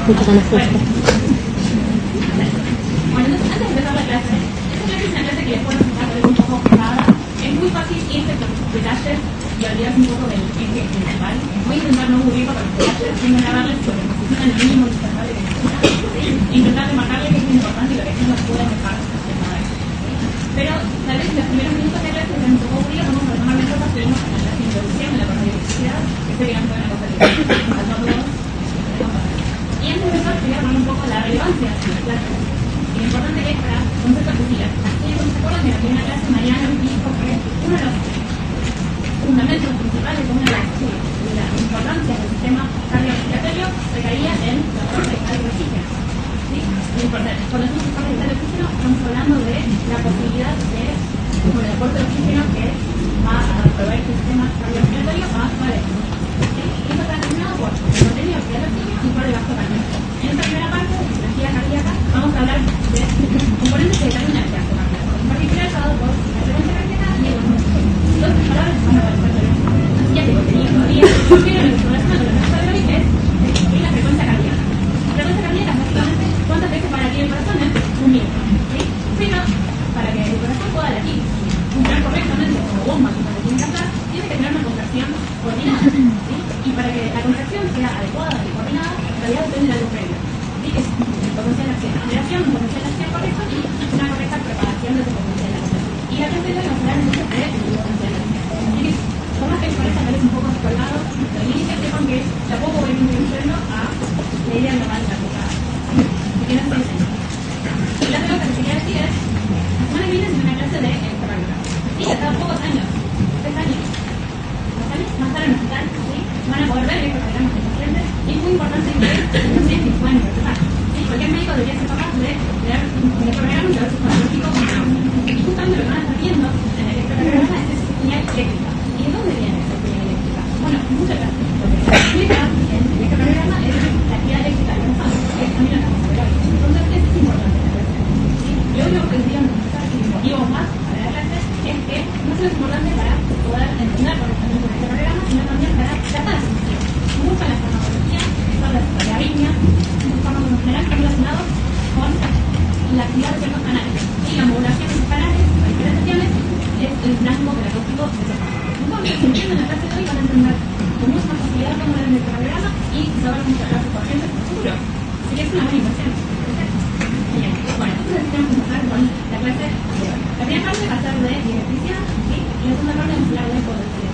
Mucho que nos gusta. Bueno, entonces antes de empezar la clase, esta clase es una clase que les puedo explicar un poco pesada. Es muy fácil irse por los detalles y olvidarse un poco del eje principal. Voy a intentar no aburrirlo con los detalles, sino grabarles lo que necesitan el mínimo indispensable que necesitan. E intentar remarcarles qué es lo importante y lo que no nos pueden dejar de nada. Pero tal vez en los primeros minutos de clase sean un poco aburridos, vamos a retomar las cosas que vimos en la clase de introducción de la radioelectricidad, que sé que no fue una cosa que faltó a todos. Y antes de eso, quería hablar un poco de la relevancia de las clases. Y lo importante que es para conceptos que sigan. ¿Se acuerdan que en la primera clase Mariano dijo que uno de los fundamentos principales de la importancia del sistema cardiorrespiratorio recaía en la aporte vital de oxígeno? ¿Sí? Cuando decimos aporte vital de oxígeno, estamos hablando de la posibilidad de, con el aporte de oxígeno que va a proveer el sistema cardiorrespiratorio más suave. ¿Sí? Y eso está determinado por el contenido de oxígeno y por el gasto cardíaco. En esta primera parte, de fisiología cardíaca, vamos a hablar de componentes que determinan el gasto cardíaco. En particular, dado por la frecuencia cardíaca y el volumen. Dos palabras que van a aparecer ya que contenido todavía, pero lo que se relaciona con el gasto de hoy es la frecuencia cardíaca. La frecuencia cardíaca es básicamente cuántas veces para latir el corazón en un minuto. ¿Sí? Pero para que el corazón pueda latir, funcionar correctamente como bomba que para tiene que hacer, tiene que tener una contracción coordinada. ¿Sí? Y para que la contracción sea adecuada y coordinada, en realidad depende de algo previo. ¿Sí? Que es el potencial de acción, generación, un potencial de acción correcto y una correcta preparación de ese potencial de acción. Y la clase de hoy vamos a hablar mucho de potencial de acción. Así que, por más que parezca tal vez un poco descolgado, al inicio sepan que tampoco voy a ir introduciendo a la idea global de la jugada. Así que no se dicen. Y la otra cosa que quería decir es, la semana que viene es una clase de electrocardiograma. Sí, hasta pocos años, 3 años. Los años más tarde en el hospital, ¿sí? Van a poder ver electrocardiogramas de pacientes y es muy importante que los pacientes puedan interpretar. ¿Sí? Cualquier médico debería ser capaz de leer un electrocardiograma y saber su pronóstico. Y justamente lo que van a estar viendo en el electrocardiograma es esa señal eléctrica. ¿Y de dónde viene esa señal eléctrica? Bueno, muchas gracias. Lo que se explica en el electrocardiograma es la actividad eléctrica del corazón, que es también la capacidad. Entonces, eso es importante. ¿Sí? Yo creo que hoy día motivo más para la clase es que no solo es importante para poder entender correctamente el electrocardiograma, sino también para tratar esa situación. Muchas de las farmacologías, son las de arritmia, los fármacos en general están relacionados con la actividad de ciertos canales. Y la modulación de esos canales, a diferentes es el plasmo terapéutico de esos fármacos. Entonces, si entienden la clase de hoy, van a entender con mucha más facilidad cómo es el electrocardiograma y saber cómo tratar a sus pacientes en el futuro. Así que es una buena inversión. Bien, bueno, entonces tenemos que empezar con la clase de hoy. La primera parte va a ser de electricidad, ¿sí? Y la segunda parte vamos a hablar de potencial.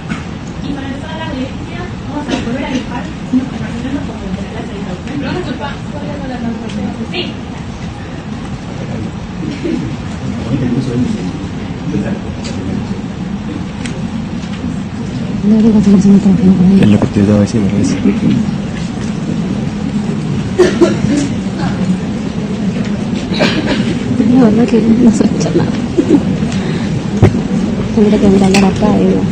Y para empezar a hablar de electricidad, vamos a volver a dibujar unos compartimentos como el de la clase de introducción. Pero vamos a culpar con la transformación. Sí. No digo que no se me trabaja con ella. Es lo que te iba a decir, ¿no? La verdad que no se escucha nada. Tendría que mirar acá y digo,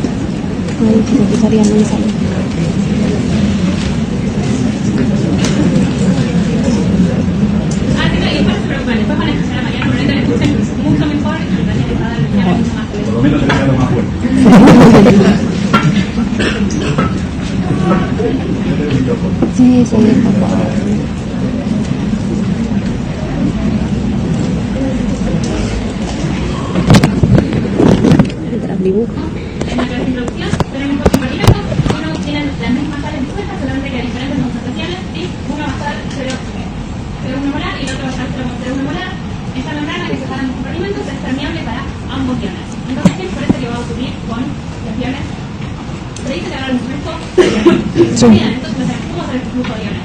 ay, que se escucharía en un salón. Y después se preocupan, después van a escuchar a Mariana, probablemente le escuchen mucho mejor y también les va a dar mucho más. Por lo menos se le da lo más fuerte. Sí, sí, por favor. Mientras dibujo. En la clase de introducción tenemos dos compartimentos, uno tiene las mismas sales dispuestas, solamente que a diferentes concentraciones, ¿sí? Uno va a estar 0,1 molar y el otro va a estar 0,01 molar. Esta membrana que separa los compartimentos es permeable para ambos iones. Entonces, ¿qué les parece que va a ocurrir con los iones? Se dice que habrá un flujo de iones. Sí. Bien, entonces, ¿cómo va a ser el flujo de iones?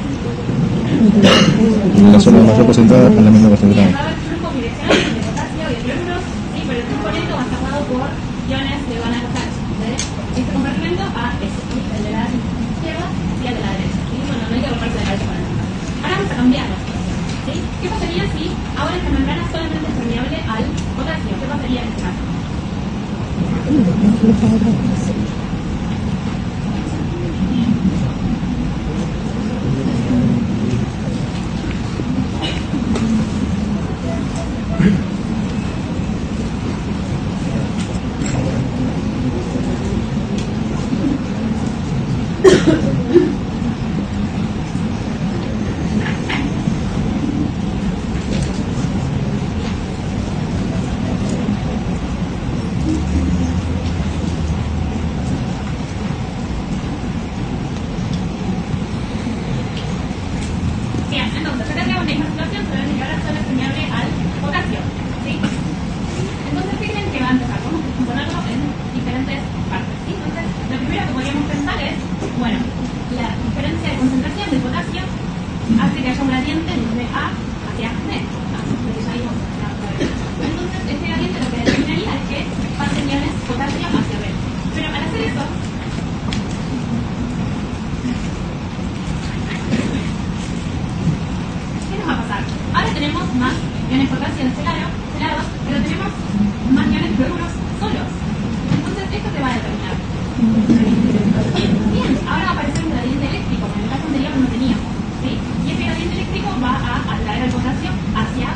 La zona mayor concentrada es la menor Bien, concentrada. va a haber flujo bidireccional de potasio y de cloruro, sí, pero el flujo neto va a estar dado por iones que van a pasar de este compartimento a este, ¿sí? El de la izquierda y el de la derecha. ¿Sí? Bueno, no hay que romperse de cabeza con el número. Ahora vamos a cambiar las cosas. ¿Sí? ¿Qué pasaría si ahora esta membrana solamente es permeable al potasio? ¿Qué pasaría en este caso? iones potasio celados, pero tenemos más iones fluoruros solos. Entonces, esto te va a determinar. Bien, ahora va a aparecer un gradiente eléctrico, que en el caso anterior no teníamos. ¿Sí? Y ese gradiente eléctrico va a atraer al potasio hacia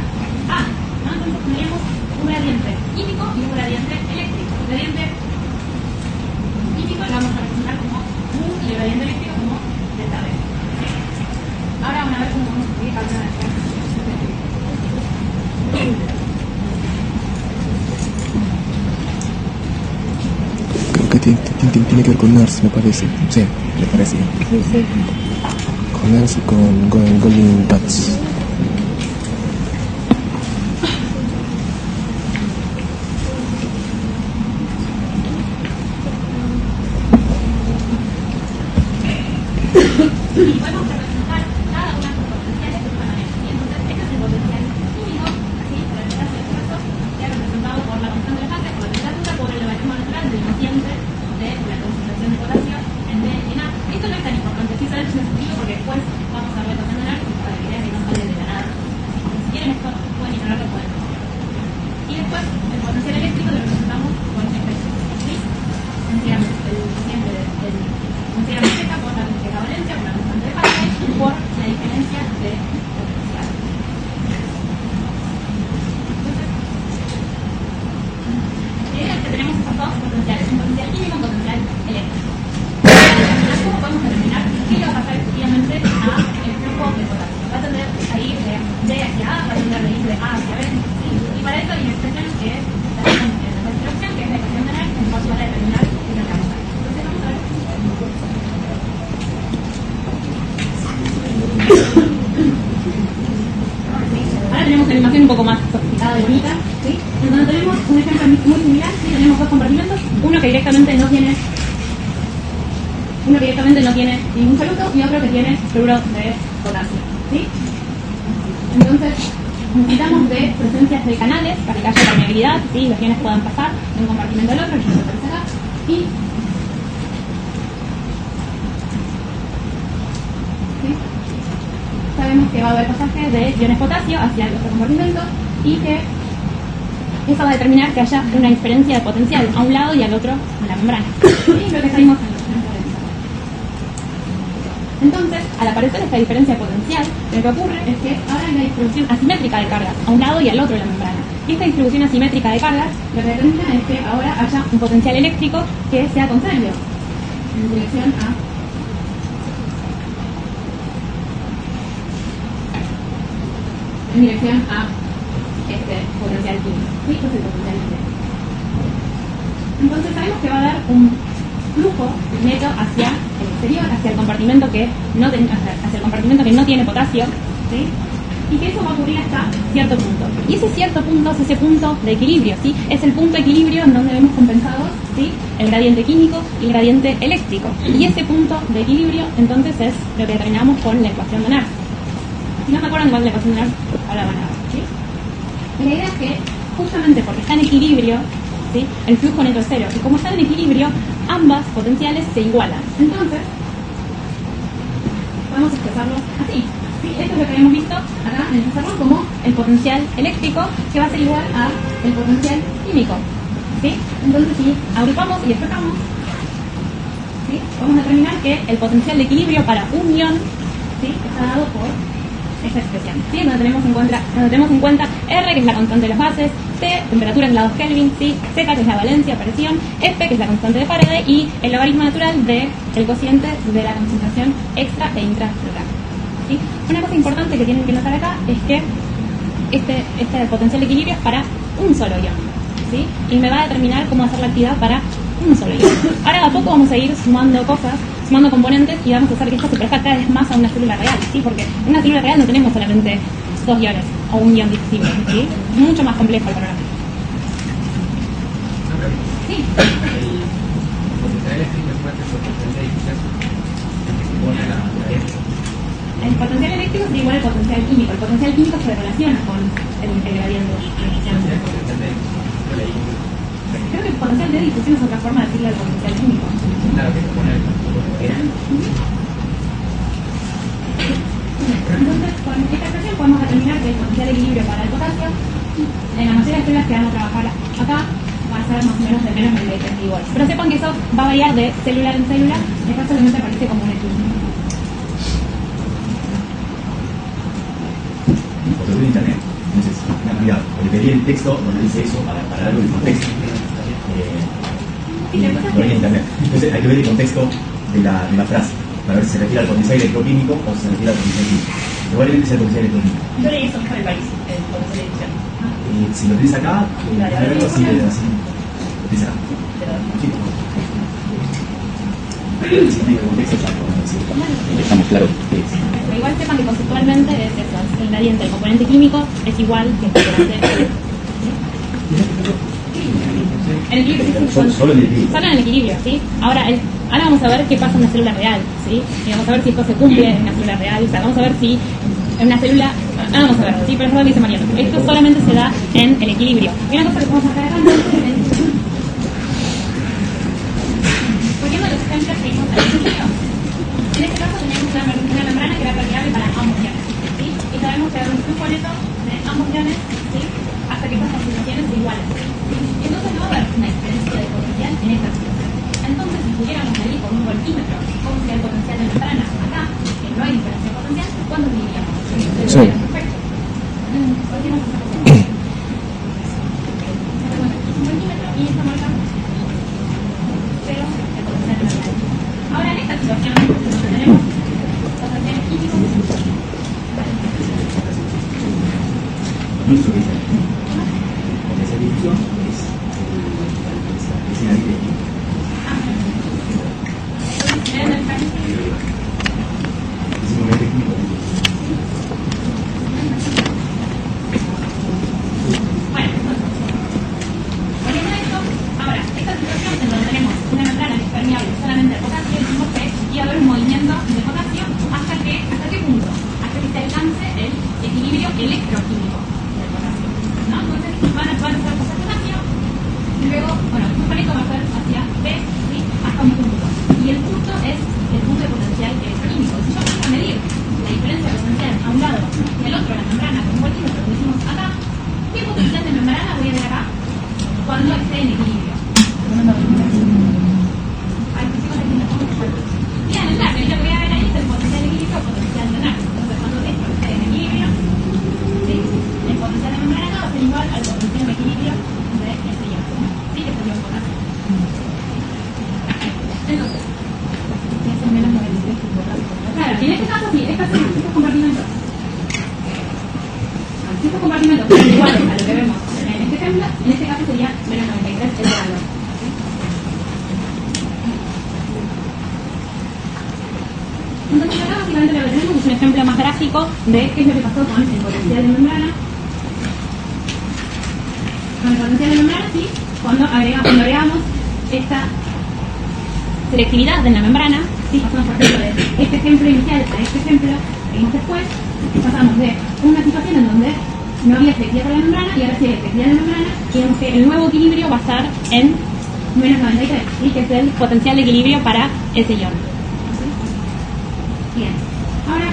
A. ¿No? Entonces tendríamos un gradiente químico y un gradiente eléctrico. El gradiente químico lo vamos a representar como U y el gradiente eléctrico como delta B. ¿Sí? Ahora vamos a ver cómo vamos a escribir cada una de estas. Creo que tiene que ver con NARS, me parece. Sí, me parece. Sí, sí. Con NARS y con Golden Tats. Y podemos representar cada una de sus potenciales de una manera. Y entonces, este es el potencial químico, así, por el caso de este caso, ya representado por la constante de fase, por la temperatura, por el logaritmo natural del cociente de la concentración de potasio en D en A. Esto no es tan importante, sí sabes un sentido porque después vamos a ver también análisis para que vean que no sale de la nada. Si quieren esto, pueden ignorarlo, pueden. Y después, el potencial eléctrico lo representamos con este ¿sí? Sencillamente, el cociente del sencillamente Z por la valencia, por la constante de fase, por la diferencia de potencial. Entonces, es que tenemos estos dos potenciales, un potencial químico y un potencial eléctrico. ¿Cómo podemos determinar qué le va a pasar efectivamente al flujo de potasio? Va a tender a ir de D hacia A, va a tender a ir de A hacia B, ¿sí? Y para eso hay una expresión que es la expresión que es la ecuación de Nernst, que nos va a ayudar a determinar qué es lo que vamos a ver. Entonces vamos a ver. Ahora tenemos una animación un poco más sofisticada y bonita, ¿sí? Entonces tenemos un ejemplo muy similar, ¿sí? Tenemos dos compartimentos, uno que directamente no tiene ningún soluto y otro que tiene fluoruro de potasio, ¿sí? Entonces necesitamos de presencias de canales para que haya permeabilidad, ¿sí? Los iones puedan pasar de un compartimento al otro, yo lo aparece acá, y ¿sí? Sabemos que va a haber pasaje de iones potasio hacia el otro compartimento y que eso va a determinar que haya una diferencia de potencial a un lado y al otro en la membrana. ¿Sí? Lo que salimos en los ejemplos de Pizarro. Entonces, al aparecer esta diferencia potencial, lo que ocurre es que ahora hay una distribución asimétrica de cargas a un lado y al otro de la membrana. Y esta distribución asimétrica de cargas lo que determina es que ahora haya un potencial eléctrico que sea contrario en dirección a este potencial químico. ¿Sí? Este es el potencial químico. Entonces sabemos que va a dar un flujo neto hacia el exterior, hacia el compartimento que no tiene potasio, ¿sí? Y que eso va a ocurrir hasta cierto punto. Y ese cierto punto es ese punto de equilibrio, ¿sí? Es el punto de equilibrio en donde vemos compensados, ¿sí? El gradiente químico y el gradiente eléctrico. Y ese punto de equilibrio entonces es lo que determinamos con la ecuación de Nernst. Si no me acuerdan cuál es la ecuación de Nernst, ahora van a ver, ¿sí? Y la idea es que justamente porque está en equilibrio, ¿sí? El flujo neto es cero. Y como están en equilibrio, ambas potenciales se igualan. Entonces, podemos expresarlo así. ¿Sí? Esto es lo que habíamos visto acá en el pizarrón como el potencial eléctrico, que va a ser igual a el potencial químico. ¿Sí? Entonces, si agrupamos y despejamos, ¿sí? Vamos a determinar que el potencial de equilibrio para un ion, ¿sí? Está dado por esta expresión, ¿sí? Donde tenemos en cuenta R, que es la constante de las bases, T, temperatura en grados Kelvin, ¿sí? Z, que es la valencia, presión, F, que es la constante de Faraday, y el logaritmo natural del cociente de la concentración extra e intracelular. ¿Sí? Una cosa importante que tienen que notar acá es que este potencial de equilibrio es para un solo ion, ¿sí? Y me va a determinar cómo hacer la actividad para un solo ion. Ahora a poco vamos a ir sumando cosas, sumando componentes, y vamos a hacer que esto se parezca cada vez más a una célula real, ¿sí? Porque en una célula real no tenemos solamente dos iones o un ion divisible, ¿sí? Es mucho más complejo el panorama. Sí. El potencial eléctrico es igual al potencial químico. El potencial químico se relaciona con el gradiente. Creo que el potencial de difusión es otra forma de decirle al potencial químico. Entonces, con esta expresión podemos determinar que el potencial de equilibrio para el potasio, en la mayoría de células que vamos a trabajar acá, va a ser más o menos de menos de 30 igual. Pero sepan que eso va a variar de célula en célula, acá solamente aparece como un equilibrio. Porque en internet, entonces, cuidado, le pedí el texto donde dice eso para darlo el contexto. Lo hay en internet. Entonces hay que ver el contexto de la frase, para ver si se refiere al potencial electroquímico o se refiere al potencial químico. Probablemente sea el potencial electroquímico. Yo leí eso para el país, el potencial de elección. Si lo tienes acá, verlo así, así. Lo tienes acá. Si no hay contexto, ya estamos claros qué es. Pero igual sepan que conceptualmente es eso, el gradiente del componente químico es igual que el componente en el equilibrio. Solo en el equilibrio. Solo en el equilibrio, ¿sí? Ahora vamos a ver qué pasa en una célula real, ¿sí? Y vamos a ver si esto se cumple en una célula real, o sea, vamos a ver si en una célula, vamos a ver, ¿sí? Pero eso lo dice Mariano. Esto solamente se da en el equilibrio. Y una cosa que podemos sacar acá es poniendo los ejemplos que vimos al principio. En este caso tenemos una membrana que era permeable para ambos iones, ¿sí? Y sabemos que hay un flujo neto de ambos iones, ¿sí? Hasta que estas concentraciones son iguales, ¿sí? Entonces no va a haber una diferencia de potencial en esta situación. Entonces, si pudiéramos medir con un voltímetro cómo sería el potencial de membrana acá, que no hay diferencia de potencial, ¿cuándo mediríamos? Sí. Perfecto. Volvemos a esta cosa. Un voltímetro y esta marca cero el potencial de membrana. Ahora en esta situación donde tenemos potenciales químicos, No es lo que dice. Potencial de división es el aire químico. Es un aire químico. Bueno, volviendo a esto, ahora, esta situación en donde tenemos una membrana que es permeable solamente al potasio, decimos que iba a haber un movimiento de potasio hasta qué punto, hasta que se alcance el equilibrio electroquímico del potasio, ¿no? Entonces van a pasar por potasio y luego, bueno, el flujo neto va a ser hacia B, ¿sí? Hasta un punto. Y el punto es el punto de potencial electroquímico. Si yo empiezo a medir la diferencia de potencial a un lado y al otro la membrana con un voltímetro, lo decimos acá, ¿qué potencial de membrana voy a ver acá cuando esté en equilibrio? Y en el NAC, lo que voy a ver ahí es el potencial de equilibrio o potencial de NAC. Entonces, cuando esto esté en equilibrio, ¿sí? El potencial de membrana acá va a ser igual al potencial de equilibrio de este ion, ¿sí? Que sería un potasio. Entonces, es menos 93 que potasio. Claro, y en este caso sí, estos compartimentos. Si estos compartimentos son iguales a lo que vemos en este ejemplo, en este caso sería menos 93 el valor. Entonces acá básicamente lo que tenemos es un ejemplo más gráfico de qué es lo que pasó con el potencial de membrana. Con el potencial de membrana, sí, cuando agregamos esta selectividad de la membrana, sí, pasamos por ejemplo de este ejemplo inicial a este ejemplo, seguimos después, pasamos de una situación en donde no había selectividad de la membrana y ahora sí hay selectividad de la membrana, y vemos que el nuevo equilibrio va a estar en menos 93, ¿sí? Que es el potencial de equilibrio para ese ion. Bien, ahora,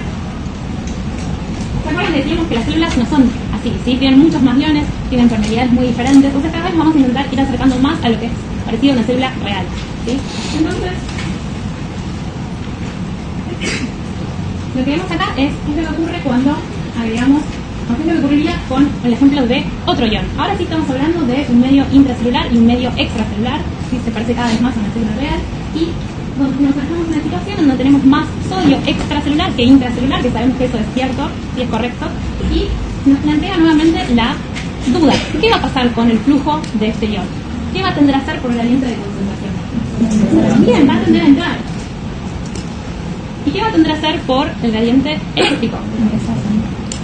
¿se acuerdan que decíamos que las células no son así? ¿Sí? Tienen muchos más iones, tienen permeabilidades muy diferentes, entonces cada vez vamos a intentar ir acercando más a lo que es parecido a una célula real, ¿sí? Entonces, lo que vemos acá es qué es lo que ocurre cuando agregamos, o qué es lo que ocurriría con el ejemplo de otro ion. Ahora sí estamos hablando de un medio intracelular y un medio extracelular, ¿sí? Se parece cada vez más a una célula real, y nos encontramos en una situación en donde tenemos más sodio extracelular que intracelular, que sabemos que eso es cierto, sí es correcto, y nos plantea nuevamente la duda. ¿Qué va a pasar con el flujo de este ion? ¿Qué va a tender a hacer por el gradiente de concentración? Bien, va a tender a entrar. ¿Y qué va a tender a hacer por el gradiente eléctrico?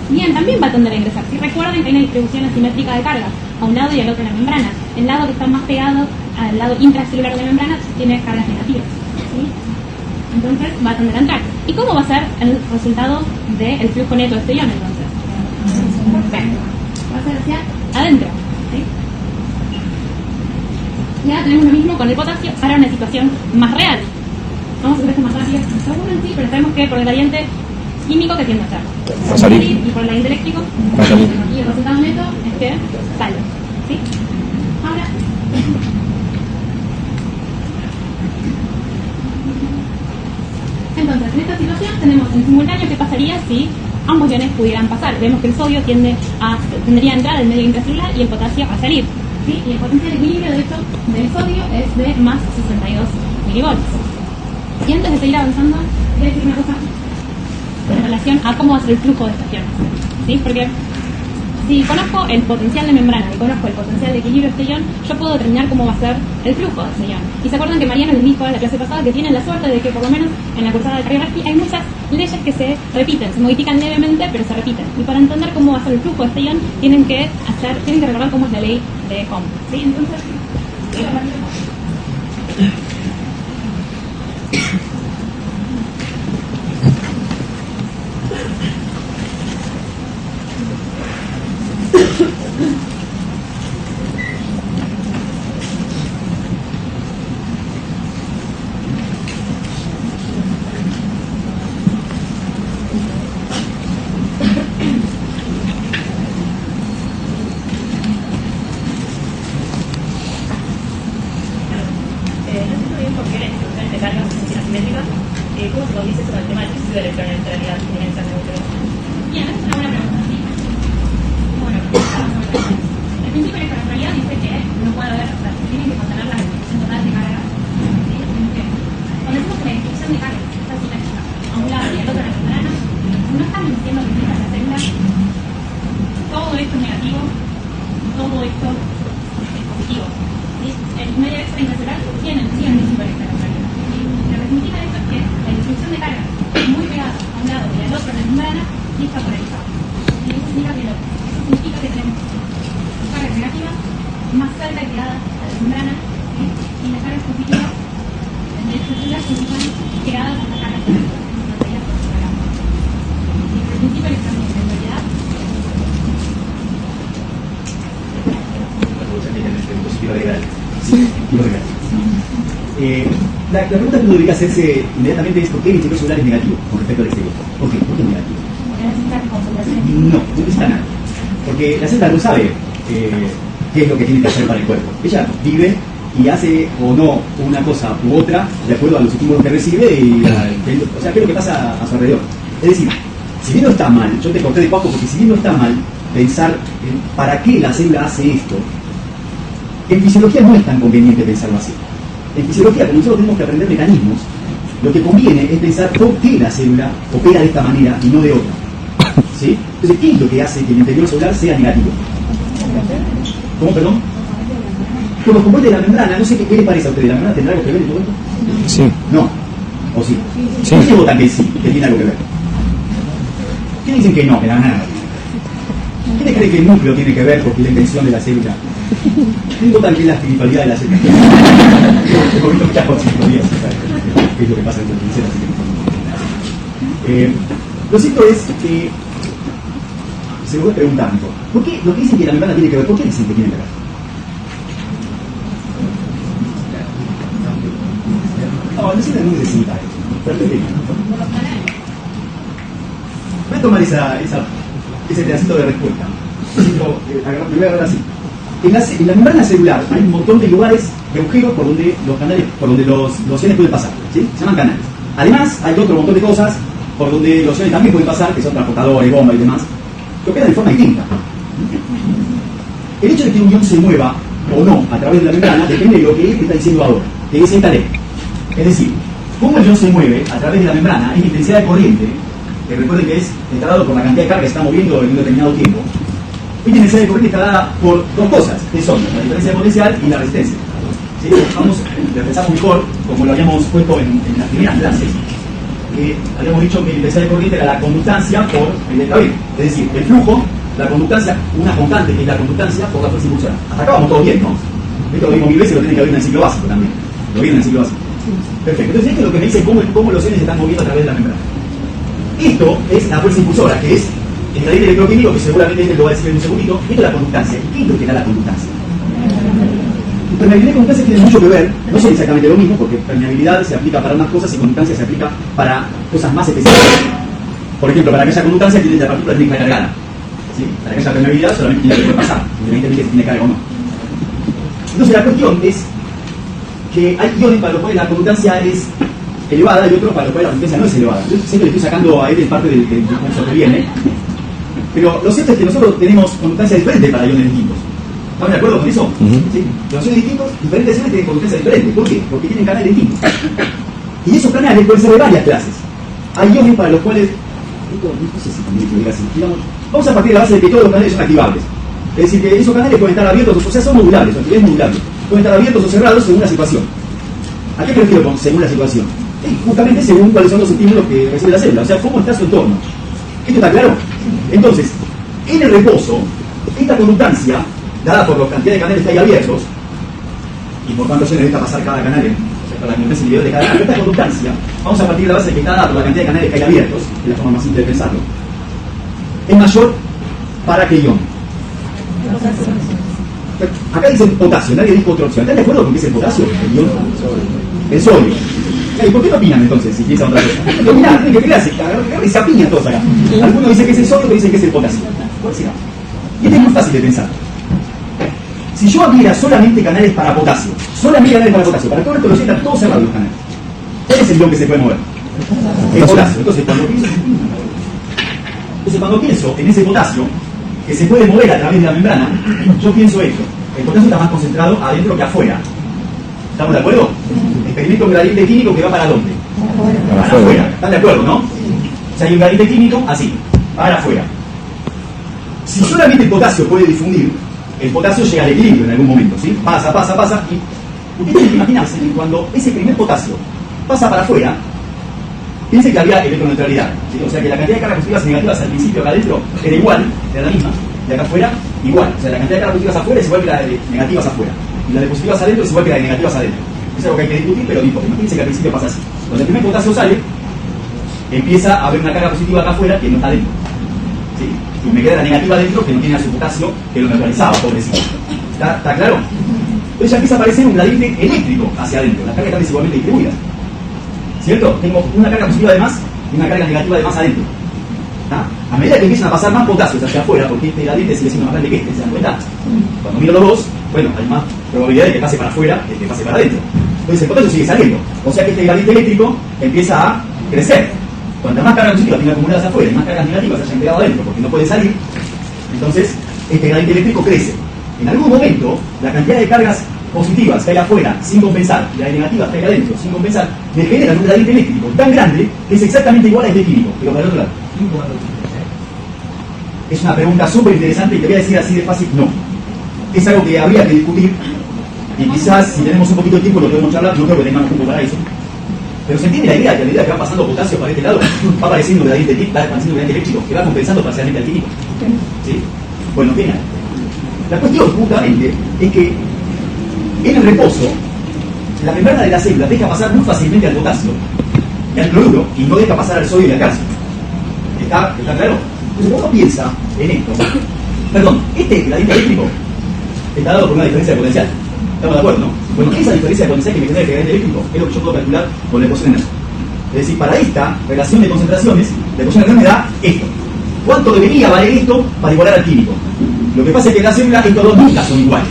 Bien, también va a tender a ingresar. Si recuerden que hay una distribución asimétrica de cargas a un lado y al otro de la membrana. El lado que está más pegado al lado intracelular de la membrana tiene cargas negativas, ¿sí? Entonces va a tender a entrar. ¿Y cómo va a ser el resultado del flujo neto de este ion entonces? Perfecto. Va a ser hacia adentro, ¿sí? Y ahora tenemos lo mismo con el potasio para una situación más real. Vamos a hacer esto más rápido. Sí, pero sabemos que por el gradiente químico, ¿qué tiende a hacer? A salir. Y por el lado eléctrico, Va a salir. y el resultado neto es que sale. ¿Sí? Ahora, entonces, en esta situación tenemos en simultáneo qué pasaría si ambos iones pudieran pasar. Vemos que el sodio tendría a entrar del medio intracelular y el potasio a salir. ¿Sí? Y el potencial de equilibrio, de hecho, del sodio es de más 62 milivolts. Y antes de seguir avanzando, voy a decir una cosa en relación a cómo va a ser el flujo de estas iones. ¿Sí? Porque si conozco el potencial de membrana y conozco el potencial de equilibrio de este ion, yo puedo determinar cómo va a ser el flujo de ese ion. Y se acuerdan que Mariano les dijo en la clase pasada que tienen la suerte de que por lo menos en la cursada de cardiografía hay muchas leyes que se repiten, se modifican levemente, pero se repiten. Y para entender cómo va a ser el flujo de este ion, tienen que recordar cómo es la ley de Ohm. ¿Sí? Entonces, ¿cómo se condice con el tema del físico de electroneutralidad y de neutralidad? bien, esa es una buena pregunta. ¿Sí? Bueno, el principio de electroneutralidad dice que no puede haber, o sea, se tienen que mantener la distribución total de carga. ¿Sí? Cuando decimos que la distribución de carga está simétrica a un lado y al otro de la membrana, no estamos diciendo que mientras la célula todo esto es negativo, todo esto es positivo. ¿Sí? El medio extra intracelular tiene el principio de electroneutralidad. ¿Sí? Lo que significa esto es que la distribución de carga es muy pegada a un lado y al otro de la membrana y está polarizada. Y eso significa que tenemos cargas negativas más cerca y pegadas a la membrana, ¿sí? Y las cargas positivas de estas células que están pegadas a las cargas negativas. Y el principio de electroneutralidad la pregunta que uno debería hacerse inmediatamente es ¿por qué el interior celular es negativo con respecto al exterior? ¿Por qué? ¿Por qué es negativo? No necesita nada. Porque la célula no sabe qué es lo que tiene que hacer para el cuerpo. Ella vive y hace o no una cosa u otra de acuerdo a los estímulos que recibe y o sea, qué es lo que pasa a su alrededor. Es decir, si bien no está mal, yo te corté de cuajo porque si bien no está mal pensar en para qué la célula hace esto, en fisiología no es tan conveniente pensarlo así. En fisiología, como nosotros tenemos que aprender mecanismos, lo que conviene es pensar por qué la célula opera de esta manera y no de otra. ¿Sí? Entonces, ¿qué es lo que hace que el interior celular sea negativo? ¿Cómo, perdón? Con los componentes de la membrana, no sé qué le parece a ustedes. ¿La membrana tendrá algo que ver en todo esto? Sí. No. ¿O sí? Sí. ¿Quiénes votan que sí, que tiene algo que ver? ¿Quiénes dicen que no, que la nada? ¿Quiénes creen que el núcleo tiene que ver porque la intención de la célula? ¿Quiénes votan que es la espiritualidad de la célula? He visto muchas cosas todavía, qué es lo que pasa en la célula. Lo cierto es que se lo voy preguntando. ¿Por qué lo que dicen que la membrana tiene que ver? ¿Por qué dicen que tiene que ver? No, no sé muy decir pero voy a tomar ese pedacito de respuesta. Me voy a agarrar así. En la membrana celular hay un montón de lugares, de agujeros por donde los canales, por donde los iones pueden pasar, ¿sí? Se llaman canales. Además, hay otro montón de cosas por donde los iones también pueden pasar, que son transportadores, bombas y demás, que operan de forma distinta. El hecho de que un ion se mueva o no a través de la membrana depende de lo que él está diciendo ahora, que es esta ley. Es decir, cómo el ion se mueve a través de la membrana es la intensidad de corriente, que recuerden que está dado por la cantidad de carga que está moviendo en un determinado tiempo. Esta intensidad de corriente está dada por dos cosas, que son la diferencia de potencial y la resistencia. ¿Sí? Vamos, lo pensamos mejor, como lo habíamos puesto en las primeras clases. Habíamos dicho que la intensidad de corriente era la conductancia por el delta V. Es decir, el flujo, la conductancia, una constante que es la conductancia por la fuerza impulsora. Hasta acá vamos todos bien, ¿no? Esto lo vimos mil veces, lo tiene que ver en el ciclo básico también. Lo vieron en el ciclo básico. Perfecto. Entonces esto es lo que me dice cómo los iones se están moviendo a través de la membrana. Esto es la fuerza impulsora, que es en la ley del electroquímico, que seguramente este lo va a decir en un segundito. Esto es la conductancia. ¿Y qué es lo que da la conductancia? Permeabilidad y conductancia tienen mucho que ver, no son exactamente lo mismo, porque permeabilidad se aplica para unas cosas y conductancia se aplica para cosas más específicas. Por ejemplo, para que haya conductancia, la partícula tiene que estar cargada. ¿Sí? Para que haya permeabilidad, solamente tiene que poder pasar, independientemente si tiene carga o no. Entonces, la cuestión es que hay iones para los cuales la conductancia es elevada y otros para los cuales la conductancia no es elevada. Yo siempre le estoy sacando a él en parte del curso que viene, pero lo cierto es que nosotros tenemos conductancia diferente para iones distintos. ¿Estamos de acuerdo con eso? ¿Sí? Los iones distintos, diferentes iones tienen conductancia diferente. ¿Por qué? Porque tienen canales distintos. Y esos canales pueden ser de varias clases. Hay iones para los cuales, no sé si también lo diga así, digamos, vamos a partir de la base de que todos los canales son activables. Es decir, que esos canales pueden estar abiertos, o sea, son modulares, su actividad es modulable. Pueden estar abiertos o cerrados según la situación. ¿A qué me refiero con según la situación? Justamente según cuáles son los estímulos que recibe la célula, o sea, cómo está su entorno. ¿Esto está claro? Entonces, en el reposo, esta conductancia, dada por la cantidad de canales que hay abiertos, y por tanto se necesita pasar cada canal, o sea, para la conductancia individual de cada canal, esta conductancia, vamos a partir de la base de que está dada por la cantidad de canales que hay abiertos, que es la forma más simple de pensarlo, es mayor para qué ion. Acá dice potasio, nadie dijo otra opción. ¿Están de acuerdo con qué es el potasio? El sodio. ¿Y por qué no opinan entonces si piensan otra cosa? No opinan, tienen que crearse, y se apiñan todos acá. Algunos dicen que es el sodio, otros dicen que es el potasio. ¿Cuál será? Y este es muy fácil de pensar. Si yo abriera solamente canales para potasio, para todo esto lo sientan todos cerrados los canales. ¿Cuál es el ion que se puede mover? El potasio. Entonces cuando pienso en ese potasio, que se puede mover a través de la membrana, yo pienso esto: el potasio está más concentrado adentro que afuera. ¿Estamos de acuerdo? Experimento un gradiente químico que va para dónde? Para afuera. ¿Están de acuerdo, no? O sea, hay un gradiente químico así, para afuera. Si solamente el potasio puede difundir, el potasio llega al equilibrio en algún momento, ¿sí? Pasa, y usted tiene que imaginarse que cuando ese primer potasio pasa para afuera, piense que había electroneutralidad, ¿sí? O sea que la cantidad de cargas positivas y negativas al principio acá adentro era igual, era la misma, y acá afuera igual. O sea, la cantidad de cargas positivas afuera es igual que la de negativas afuera, y la de positivas adentro es igual que la de negativas adentro. Es algo que hay que discutir, pero digo, imagínense que al principio pasa así. Cuando el primer potasio sale, empieza a haber una carga positiva acá afuera que no está dentro, ¿sí? Y me queda la negativa adentro que no tiene a su potasio que lo neutralizaba, pobrecito. ¿Está claro? Entonces ya empieza a aparecer un gradiente eléctrico hacia adentro, las cargas están desigualmente distribuidas, ¿cierto? Tengo una carga positiva de más y una carga negativa de más adentro. ¿Está? A medida que empiezan a pasar más potasios hacia afuera, porque este gradiente sigue siendo más grande que este, ¿se dan cuenta? Cuando miro los dos, bueno, hay más probabilidad de que pase para afuera que que pase para adentro. Entonces el potasio sigue saliendo, o sea que este gradiente eléctrico empieza a crecer. Cuantas más cargas positivas tiene acumuladas afuera y más cargas negativas se hayan quedado adentro porque no puede salir, entonces este gradiente eléctrico crece. En algún momento, la cantidad de cargas positivas que hay afuera sin compensar y las negativas que hay adentro sin compensar me generan un gradiente eléctrico tan grande que es exactamente igual a este químico, pero para el otro lado. Es una pregunta súper interesante y te voy a decir así de fácil, no. Es algo que habría que discutir y quizás si tenemos un poquito de tiempo lo podemos charlar, no creo que tengamos tiempo para eso. Pero se entiende la idea que a medida que va pasando potasio para este lado, va apareciendo un gradiente eléctrico que va compensando parcialmente al químico. ¿Sí? Bueno, genial. La cuestión justamente es que en el reposo, la membrana de la célula deja pasar muy fácilmente al potasio y al cloruro y no deja pasar al sodio y al calcio. ¿Está claro? Entonces uno piensa en esto. Perdón, este gradiente eléctrico está dado por una diferencia de potencial. ¿Estamos de acuerdo, no? Bueno, esa diferencia de potencial que me genera el gradiente eléctrico es lo que yo puedo calcular con la ecuación de Nernst. Es decir, para esta relación de concentraciones, la ecuación de Nernst me da esto. ¿Cuánto debería valer esto para igualar al químico? Lo que pasa es que en la célula estos dos nunca son iguales.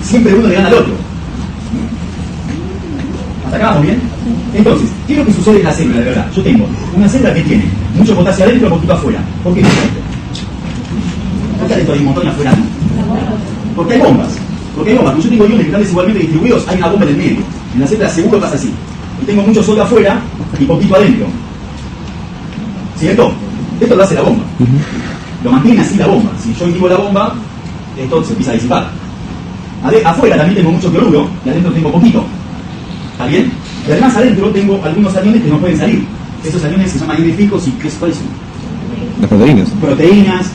Siempre uno le gana al otro. ¿Hasta acá vamos bien? Entonces, ¿qué es lo que sucede en la célula de verdad? Yo tengo una célula que tiene mucho potasio adentro y poquito afuera. ¿Por qué no? ¿Por qué adentro hay un montón y afuera no? Porque hay bombas. Porque hay bombas. Cuando yo tengo iones que están desigualmente distribuidos, hay una bomba en el medio. En la célula seguro pasa así. Y tengo mucho sodio afuera y poquito adentro. ¿Cierto? Esto lo hace la bomba. Lo mantiene así la bomba. Si yo inhibo la bomba, esto se empieza a disipar. Afuera también tengo mucho cloruro y adentro tengo poquito. ¿Está bien? Y además adentro tengo algunos aniones que no pueden salir. Esos aniones se llaman iones fijos y ¿cuáles son? Las proteínas. Proteínas,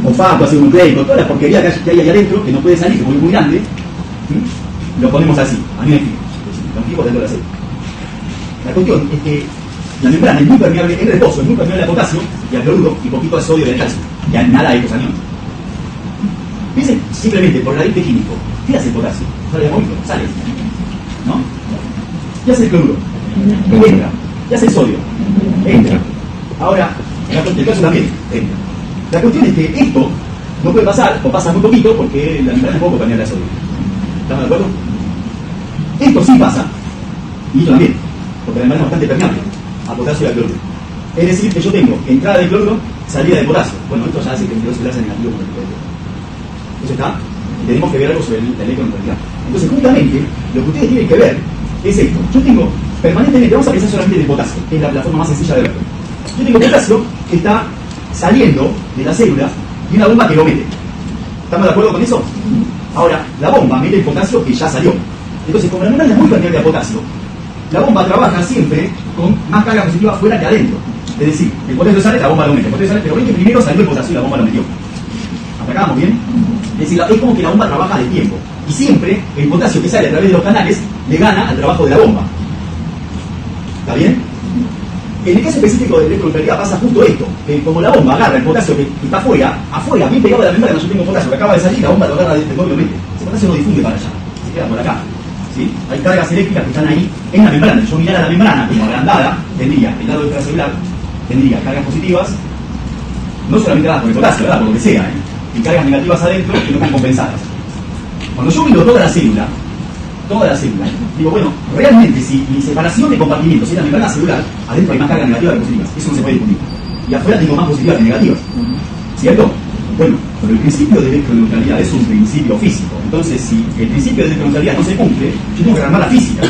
fosfato, ácido nucleico, toda la porquería que hay ahí adentro que no puede salir, que es muy grande, ¿sí? Lo ponemos así, aniones fijos. Los fijos dentro de la célula. La cuestión es que la membrana es muy permeable, el reposo es muy permeable al potasio y al cloruro y poquito al sodio y al calcio. Y a nada de estos aniones. Piensen simplemente por el gradiente químico. ¿Qué hace el potasio? Sale de momento, sale. ¿No? ¿Qué hace el cloruro? Entra. ¿Qué hace el sodio? Entra. Ahora, El caso también. La cuestión es que esto no puede pasar, o pasa muy poquito, porque la membrana es poco permeable a sodio. ¿Estamos de acuerdo? Esto sí pasa, y esto también, porque la membrana es bastante permeable a potasio y a cloruro. Es decir, que yo tengo entrada de cloruro, salida de potasio. Bueno, esto ya hace que el velocidad sea negativo con el cloruro. Eso está. Y tenemos que ver algo sobre la electroneutralidad. Entonces, justamente, lo que ustedes tienen que ver es esto. Yo tengo permanentemente, vamos a pensar solamente del potasio, que es la forma más sencilla de verlo. Yo tengo potasio que está saliendo de la célula y una bomba que lo mete. ¿Estamos de acuerdo con eso? Ahora, la bomba mete el potasio que ya salió. Entonces, como la membrana es muy permeable a potasio, la bomba trabaja siempre con más carga positiva fuera que adentro. Es decir, el potasio sale, la bomba lo mete. El potasio sale, pero ven que primero salió el potasio y la bomba lo metió. ¿Hasta acá vamos bien? Es decir, es como que la bomba trabaja de tiempo. Y siempre el potasio que sale a través de los canales le gana al trabajo de la bomba. ¿Está bien? En el caso específico de electroneutralidad pasa justo esto, que como la bomba agarra el potasio que está afuera, bien pegado a la membrana, yo tengo potasio que acaba de salir, la bomba lo agarra desde el mente. Ese potasio no difunde para allá, se queda por acá. ¿Sí? Hay cargas eléctricas que están ahí en la membrana. Yo mirara la membrana como agrandada, tendría el lado extracelular, tendría cargas positivas, no solamente dadas por el potasio, ¿verdad? Por lo que sea, y cargas negativas adentro que no están compensadas. Cuando yo miro toda la célula, digo, bueno, realmente si mi separación de compartimentos es la membrana celular, adentro hay más cargas negativas que positivas, eso no se puede discutir. Y afuera tengo más positivas que negativas, ¿cierto? Bueno, pero el principio de electroneutralidad es un principio físico. Entonces, si el principio de electroneutralidad no se cumple, yo tengo que armar la física.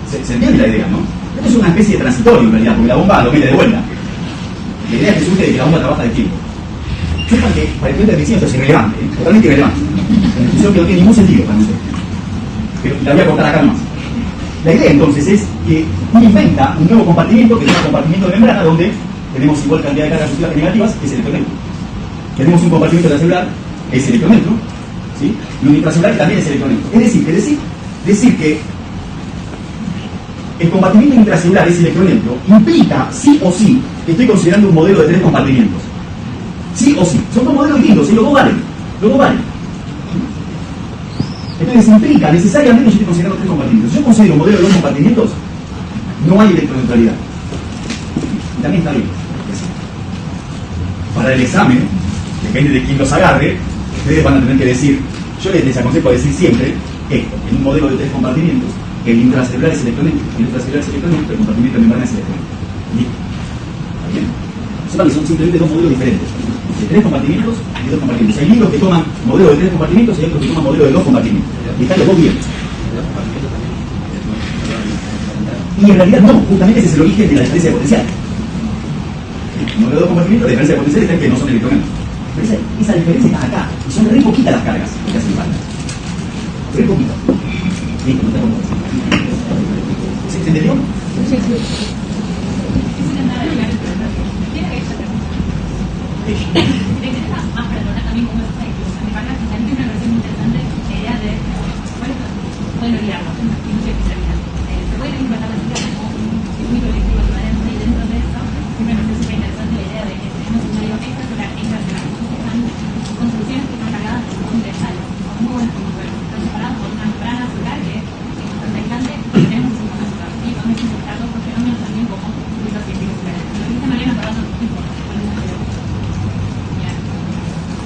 ¿Se entiende la idea, no? Esto es una especie de transitorio en realidad, porque la bomba lo mete de vuelta. La idea es que surge de que la bomba trabaja de tiempo. Sepan que para el estudiante de medicina esto es irrelevante, totalmente irrelevante. Es una discusión que no tiene ningún sentido para nosotros. Pero la voy a cortar acá nomás. La idea entonces es que uno inventa un nuevo compartimiento, que es un compartimiento de membrana, donde tenemos igual cantidad de cargas positivas que negativas, que es electroneutro. Tenemos un compartimiento intracelular, que es electroneutro, ¿sí? Y un intracelular que también es electroneutro. Es decir que el compartimiento intracelular es electroneutro implica sí o sí que estoy considerando un modelo de 3 compartimientos. Sí o sí. Son dos modelos distintos, y los dos valen. Entonces implica necesariamente que yo estoy considerando 3 compartimientos. Si yo considero un modelo de 2 compartimientos, no hay electroneutralidad. Y también está bien. Para el examen, depende de quién los agarre, ustedes van a tener que decir, yo les aconsejo decir siempre esto, en un modelo de 3 compartimientos, el intracelular es electroneutro, el compartimiento de membrana es electroneutro. ¿Listo? ¿Está bien? Sepan que son simplemente 2 modelos diferentes, de 3 compartimientos y 2 compartimientos. Hay libros que toman modelo de 3 compartimientos y hay otros que toman modelo de 2 compartimientos. Y están los dos bien. Y en realidad no, justamente ese es el origen de la diferencia de potencial. El modelo de 2 compartimientos, la diferencia de potencial está en que no son electroneutros. Pero esa diferencia está acá, y son re poquitas las cargas que hacen falta. Re poquitas. Listo, no te preocupes. ¿Se entendió? Sí. Más para lograr también cómo es me parece que también me parece muy interesante la idea de pueden olvidarlo, no sé qué terminar. Se puede implantar la ciencia como un circuito eléctrico equivalente y dentro de eso siempre me parece interesante la idea de que tenemos un medio extracelular e intracelular con soluciones que están cargadas con interesales, con muy buenos conductores, están separados por una membrana celular que es bastante aislante y tenemos un sistema celular y vamos a intentar dos fenómenos también como circuitos científicos celulares. Pero de esta manera para nosotros es importante.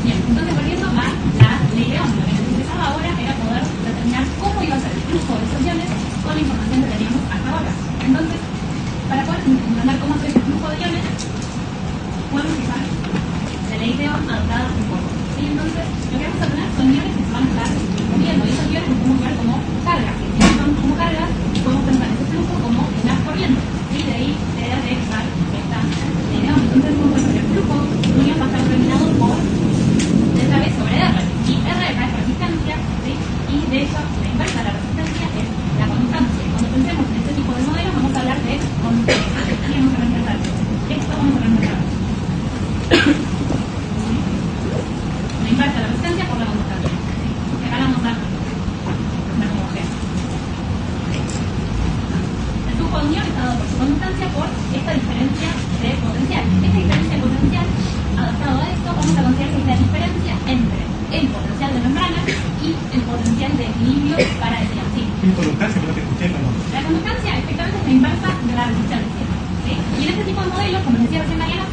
Bien, entonces volviendo a la ley de Ohm, lo que nos interesaba ahora era poder determinar cómo iba a ser el flujo de esos iones con la información que teníamos hasta ahora. Entonces, para poder entender cómo hacer el flujo de iones, podemos usar la ley de Ohm adaptada un poco. ¿Sí? Entonces, lo que vamos a tener son iones que se van a estar moviendo, y esos iones los podemos ver como cargas. Y si son como cargas, podemos pensar ese flujo como las corrientes. ¿Sí? De ahí la idea de usar esta ley de Ohm. Entonces, podemos ver que el flujo de un ion va a estar determinado por delta V sobre R, y R es resistencia, ¿sí? Y de hecho la inversa de la resistencia es la constancia. Cuando pensemos en este tipo de modelos vamos a hablar de constancia. ¿Qué vamos a reemplazar? Esto vamos a reemplazar. La inversa de la resistencia por la constancia. ¿Sí? Y acá la vamos a dar como G. El flujo de unión está dado por su constancia por esta diferencia de potencial. Esta diferencia de potencial, adaptado a esto, vamos a considerar que es la diferencia entre el potencial de membrana y el potencial de equilibrio para el ion. ¿Sí? Conductancia, que no te escuché, perdón. La conductancia efectivamente es la inversa de la resistencia. ¿Sí? Y en este tipo de modelos, como decía recién Mariana,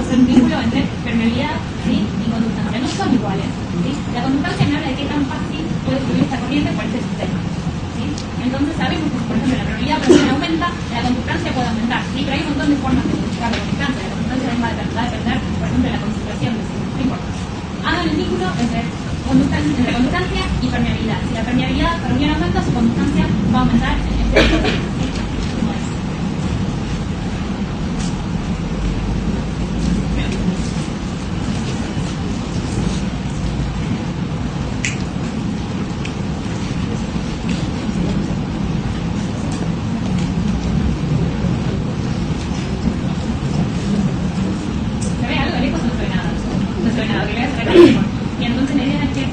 hacer un vínculo entre permeabilidad, ¿sí?, y conductancia. No son iguales, ¿sí? La conductancia me habla de qué tan fácil puede fluir esta corriente por este sistema, ¿sí? Entonces sabemos que, por ejemplo, la permeabilidad aumenta, la conductancia puede aumentar, ¿sí? Pero hay un montón de formas de modificar la conductancia. La conductancia va a depender, por ejemplo, de la concentración del sistema. No importa. Hagan el vínculo entre conductancia y permeabilidad. Si la permeabilidad aumenta, su conductancia va a aumentar en este caso. Y entonces la idea es que el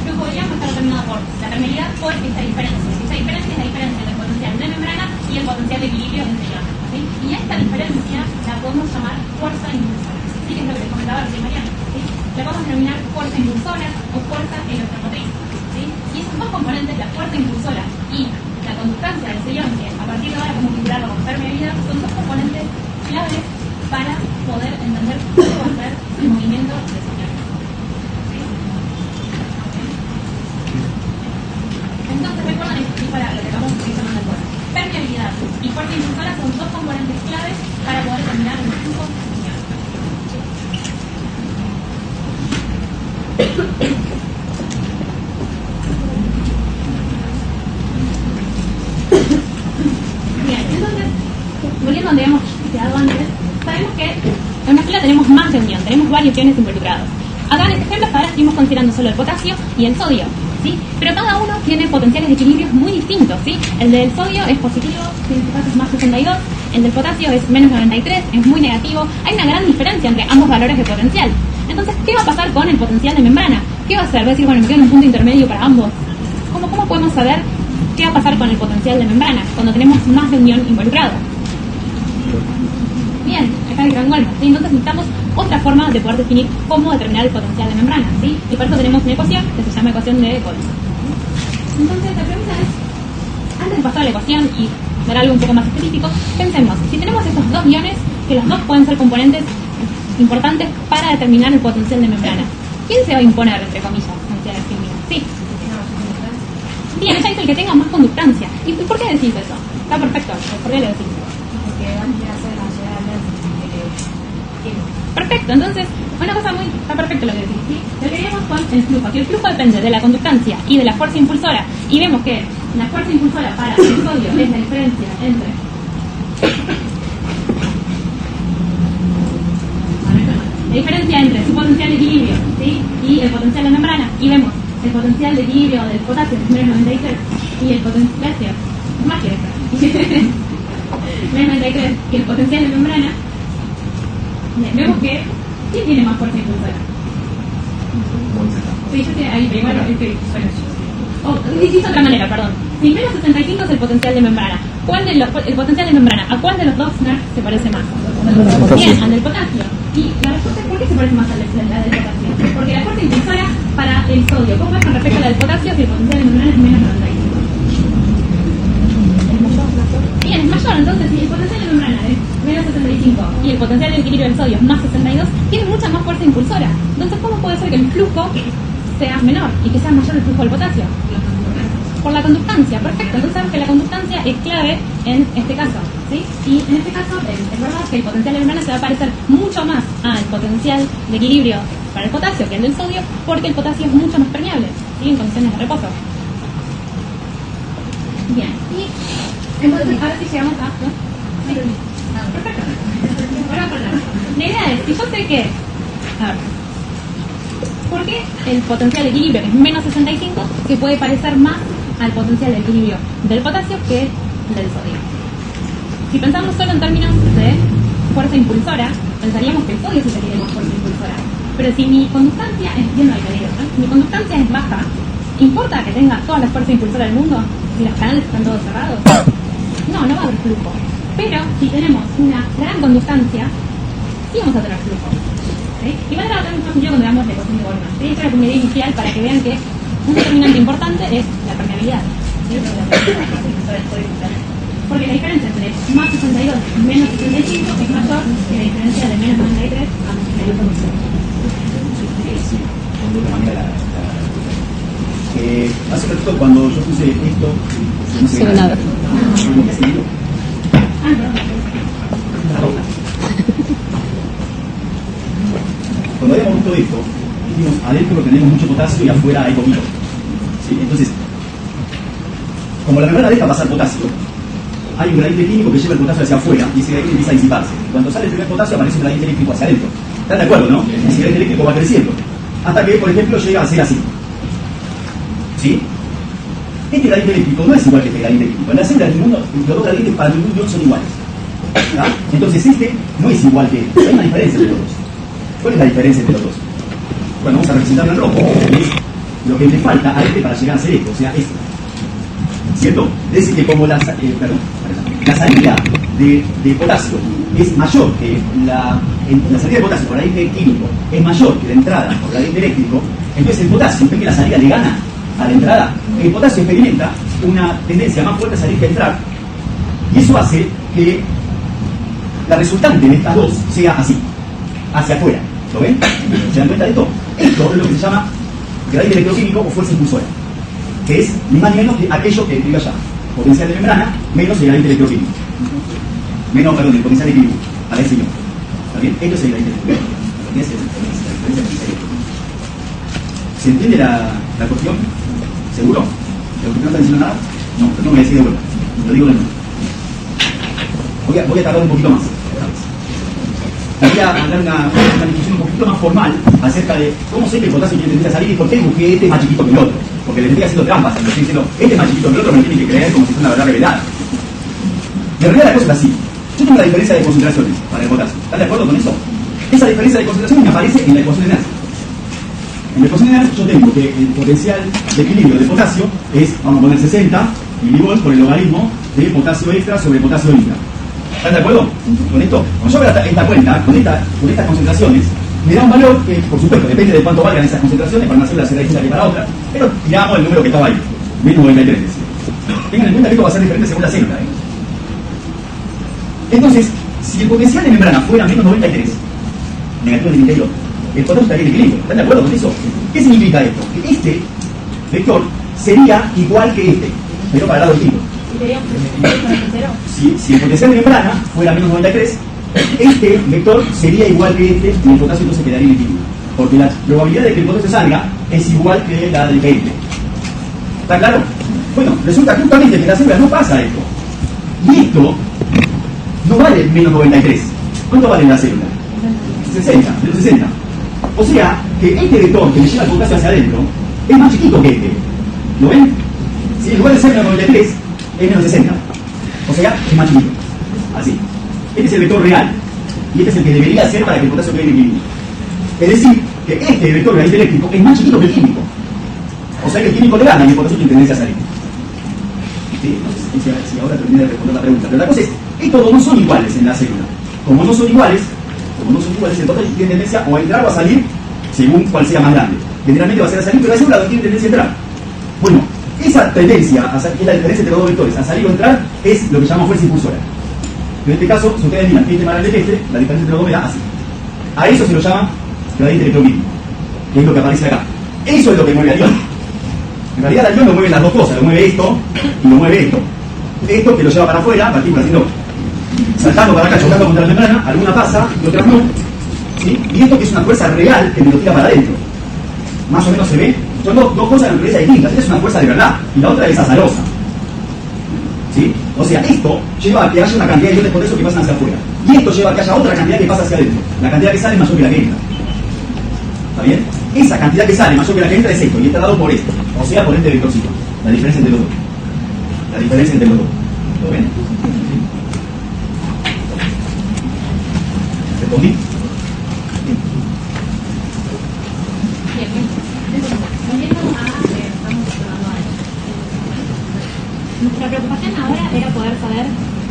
flujo de llama está determinado por la permeabilidad por esta diferencia. Esta diferencia es la diferencia entre el potencial de membrana y el potencial de equilibrio entre llamas, ¿sí? Y esta diferencia la podemos llamar fuerza impulsora, ¿sí? Que es lo que les comentaba recién Mariana, ¿sí? La podemos denominar fuerza impulsora o fuerza electromotriz, ¿sí? Y esos dos componentes, la fuerza impulsora y la conductancia del sellón, que a partir de ahora podemos vincularlo con permeabilidad, son dos componentes claves para poder entender cómo va a ser el movimiento del sellón. ¿Sí? Entonces recuerden esto, y para lo que acabamos de utilizar en el cuerpo. Permeabilidad y fuerza impulsora son dos componentes claves para poder determinar el flujo del sellón. Bien, entonces, volviendo a donde hemos quedado antes, sabemos que en una fila tenemos más de unión, tenemos varios iones involucrados. Acá en este ejemplo hasta ahora estuvimos considerando solo el potasio y el sodio, ¿sí? Pero cada uno tiene potenciales de equilibrio muy distintos, ¿sí? El del sodio es positivo, en este caso es más 62, el del potasio es menos 93, es muy negativo. Hay una gran diferencia entre ambos valores de potencial. Entonces, ¿qué va a pasar con el potencial de membrana? ¿Qué va a hacer? Va a decir, bueno, me quedo en un punto intermedio para ambos. ¿Cómo podemos saber qué va a pasar con el potencial de membrana cuando tenemos más de unión involucrado? Bien, acá hay gran golpe, ¿sí? Entonces necesitamos otra forma de poder definir cómo determinar el potencial de membrana, ¿sí? Y por eso tenemos una ecuación que se llama ecuación de Goltz. Entonces la pregunta es, antes de pasar a la ecuación y ver algo un poco más específico, pensemos, si tenemos estos dos iones, que los dos pueden ser componentes importantes para determinar el potencial de membrana, ¿quién se va a imponer, entre comillas, en la disciplina? Sí. Bien, ella dice el que tenga más conductancia. ¿Y por qué decís eso? Está perfecto, ¿por qué lo decís? Perfecto, entonces, una cosa muy... Está perfecto lo que decís, ¿sí? Lo que vemos con el flujo, que el flujo depende de la conductancia y de la fuerza impulsora, y vemos que la fuerza impulsora para el sodio es la diferencia entre... La diferencia entre su potencial de equilibrio, ¿sí?, y el potencial de membrana, y vemos el potencial de equilibrio del potasio, que es menos 93, y el potencial... más que eso. Menos 93, y el potencial de membrana. Bien, vemos que ¿quién tiene más fuerza impulsora? Sí, yo estoy ahí, pero igual dicho de otra manera, perdón. Si menos 65 es el potencial de membrana, el potencial de membrana, ¿a cuál de los dos NERF se parece más? Bien, al del potasio. Y la respuesta es ¿por qué se parece más al del potasio? Porque la fuerza impulsora para el sodio, ¿cómo es con respecto a la del potasio si el potencial de membrana es menos 95? Bien, es mayor, entonces si el potencial de membrana es menos 65 y el potencial de equilibrio del sodio es más 62, tiene mucha más fuerza impulsora. Entonces, ¿cómo puede ser que el flujo sea menor y que sea mayor el flujo del potasio? Por la conductancia, perfecto. Entonces sabemos que la conductancia es clave en este caso, ¿sí? Y en este caso es verdad que el potencial de membrana se va a parecer mucho más al potencial de equilibrio para el potasio que el del sodio, porque el potasio es mucho más permeable, ¿sí?, en condiciones de reposo. Bien, y entonces ahora sí llegamos a... ¿no? Sí. Perfecto. La idea es, si yo sé que... A ver, ¿por qué el potencial de equilibrio, que es menos 65, se puede parecer más al potencial de equilibrio del potasio que del sodio? Si pensamos solo en términos de fuerza impulsora, pensaríamos que el sodio es el que tiene más fuerza impulsora. Pero si mi conductancia es, viendo el peligro, ¿no?, si mi conductancia es baja, ¿importa que tenga toda la fuerza impulsora del mundo si los canales están todos cerrados? No va a haber flujo. Pero si tenemos una gran conductancia, sí vamos a tener flujo. ¿sí? Igual era otro mismo sentido cuando hablamos de ecuación de Goldman. ¿Sí? Esta es la idea inicial para que vean que un determinante importante es la permeabilidad. ¿Sí? Porque la diferencia entre más 62 y menos 65 es mayor que la diferencia de menos 93 a menos 65. De otra manera hace un ratito cuando yo puse esto no se ve nada. Cuando habíamos visto esto, dijimos adentro tenemos mucho potasio y afuera hay poquito. ¿Sí? Entonces, como la membrana deja pasar potasio, hay un gradiente químico que lleva el potasio hacia afuera y ese gradiente empieza a disiparse. Cuando sale el primer potasio aparece un gradiente eléctrico hacia adentro. ¿Están de acuerdo, no? Ese gradiente eléctrico va creciendo. Hasta que, por ejemplo, llega a ser así. ¿Sí? Este gradiente eléctrico no es igual que este gradiente químico. En la célula los dos gradientes para ningún ion son iguales. ¿Ah? Entonces este no es igual que este. Hay una diferencia entre los dos. ¿Cuál es la diferencia entre los dos? Bueno, vamos a representarlo en rojo. Es lo que le falta a este para llegar a ser esto, o sea, esto. ¿Cierto? Es decir, que como la salida de potasio es mayor que la salida de potasio por gradiente químico es mayor que la entrada por gradiente eléctrico, entonces el potasio, en que la salida le gana a la entrada, el potasio experimenta una tendencia más fuerte a salir que a entrar, y eso hace que la resultante de estas dos sea así, hacia afuera. ¿Lo ven? ¿Se dan cuenta de esto? Esto es lo que se llama gradiente electroquímico o fuerza impulsora, que es ni más ni menos que aquello que escribí allá. Potencial de membrana menos el gradiente electroquímico. Menos, perdón, el potencial de equilibrio. A ver si no. ¿Está bien? Esto es el gradiente electroquímico. ¿Se entiende la cuestión? ¿Seguro? ¿Los que no están diciendo nada? No, pero no me decís de vuelta. Lo digo de nuevo. Voy a tardar un poquito más. Voy a dar una discusión un poquito más formal acerca de cómo sé que el potasio tiene tendencia a salir y por qué busqué este más chiquito que el otro. Porque les estoy haciendo trampas, les estoy diciendo, este es más chiquito que el otro, me tienen que creer como si fuera una verdad revelada. Y en realidad la cosa es así. Yo tengo la diferencia de concentraciones para el potasio. ¿Están de acuerdo con eso? Esa diferencia de concentraciones me aparece en la ecuación de Nernst. En la ecuación de Nernst yo tengo que el potencial de equilibrio de potasio es, vamos a poner 60 milivolts por el logaritmo de potasio extra sobre potasio intra. ¿Están de acuerdo con esto? Cuando yo veo esta cuenta, con estas concentraciones, me da un valor que, por supuesto, depende de cuánto valgan esas concentraciones, para una célula será distinta que para otra, pero tiramos el número que estaba ahí, menos 93. Tengan en cuenta que esto va a ser diferente según la célula. Entonces, si el potencial de membrana fuera menos 93, negativo del interior, el potasio estaría en equilibrio. ¿Están de acuerdo con eso? ¿Qué significa esto? Que este vector sería igual que este, pero para el lado distinto. Si el potencial de membrana fuera menos 93, este vector sería igual que este y el potasio entonces quedaría en equilibrio. Porque la probabilidad de que el potasio salga es igual que la del que entre. ¿Está claro? Bueno, resulta justamente que en la célula no pasa esto. Y esto no vale menos 93. ¿Cuánto vale en la célula? 60, menos 60. O sea, que este vector que le lleva el potasio hacia adentro es más chiquito que este. ¿Lo ven? Si en lugar de ser menos 93, es menos 60. O sea, es más chiquito. Así. Este es el vector real. Y este es el que debería ser para que el potasio quede en equilibrio. Es decir, que este vector gradiente eléctrico es más chiquito que el químico. O sea que el químico le gana y el potasio tiene tendencia a salir. ¿Sí? No sé si ahora terminé de responder la pregunta. Pero la cosa es, estos dos no son iguales en la célula. Como no son iguales, el potasio tiene tendencia o a entrar o a salir según cuál sea más grande. Generalmente va a ser a salir, pero la célula no tiene tendencia a entrar. Bueno, esa tendencia, que es la diferencia entre los dos vectores, a salir o entrar, es lo que llamamos fuerza impulsora. En este caso, si ustedes miran este más grande que este, la diferencia entre los dos me da así. A eso se lo llama gradiente electroquímico, que es lo que aparece acá. Eso es lo que mueve al ion. En realidad al ion lo mueven las dos cosas, lo mueve esto y lo mueve esto. Esto que lo lleva para afuera, partículas haciendo, saltando para acá, chocando contra la membrana, alguna pasa y otras no. ¿Sí? Y esto que es una fuerza real que me lo tira para adentro. Más o menos se ve. Son dos cosas de naturaleza distintas. Esta es una fuerza de verdad y la otra es azarosa. ¿Sí? O sea, esto lleva a que haya una cantidad de iones por eso que pasan hacia afuera. Y esto lleva a que haya otra cantidad que pasa hacia adentro. La cantidad que sale es mayor que la que entra. ¿Está bien? Esa cantidad que sale mayor que la que entra es esto, y está dado por esto. O sea, por este vectorcito. La diferencia entre los dos. La diferencia entre los dos. ¿Lo ven? ¿Respondí? Nuestra preocupación ahora era poder saber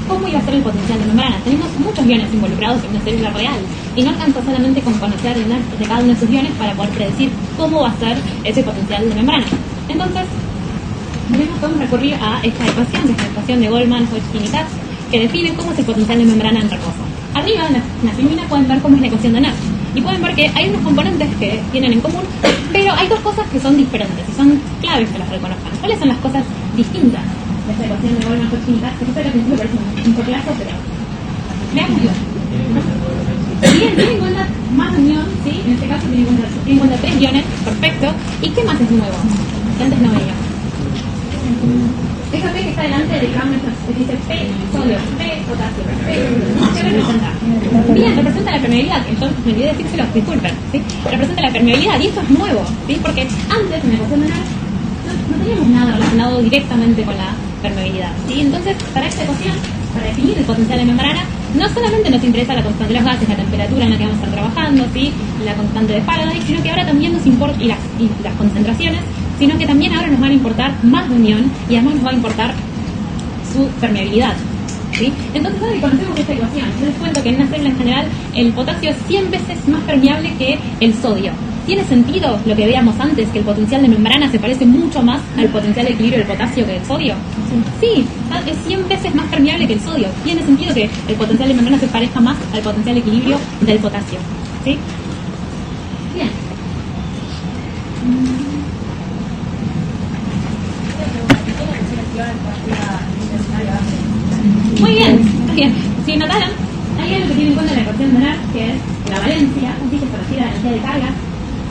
cómo iba a ser el potencial de membrana. Tenemos muchos iones involucrados en una célula real y no alcanza solamente con conocer de cada uno de esos iones para poder predecir cómo va a ser ese potencial de membrana. Entonces, podemos recurrir a esta ecuación, que es la ecuación de Goldman, Hodgkin y Katz, que define cómo es el potencial de membrana en reposo. Arriba, en la filmina, pueden ver cómo es la ecuación de Nash. Y pueden ver que hay unos componentes que tienen en común, pero hay dos cosas que son diferentes y son claves que las reconozcan. ¿Cuáles son las cosas distintas de esta ecuación de Goldman, Hodgkin y Katz? Que al principio parece un chocolate, pero veámoslo. Bien, tiene en cuenta más unión, ¿sí? En este caso tiene en cuenta 3 iones, perfecto. ¿Y qué más es nuevo? Que antes no veía. Esa P que está delante de Kramer se dice P, sodio, P, potasio, P. ¿Qué representa? Bien, representa la permeabilidad. Entonces me olvidé decírselo, disculpen, ¿sí? Representa la permeabilidad y esto es nuevo, ¿sí? Porque antes en la ecuación de Nash no teníamos nada relacionado directamente con la permeabilidad, ¿sí? Entonces, para esta ecuación, para definir el potencial de membrana, no solamente nos interesa la constante de los gases, la temperatura en la que vamos a estar trabajando, ¿sí? La constante de Faraday, sino que ahora también nos importa, y las concentraciones, sino que también ahora nos van a importar más de unión y además nos va a importar su permeabilidad, ¿sí? Entonces ahora que conocemos esta ecuación, yo les cuento que en una célula en general el potasio es 100 veces más permeable que el sodio. ¿Tiene sentido lo que veíamos antes, que el potencial de membrana se parece mucho más al potencial de equilibrio del potasio que del sodio? Sí, es 100 veces más permeable que el sodio. Tiene sentido que el potencial de membrana se parezca más al potencial de equilibrio del potasio, ¿sí? Bien. Muy bien, bien. Si notaron, hay algo que tiene en cuenta la ecuación de Nash, que es la valencia, así que se refiere a la cantidad de cargas,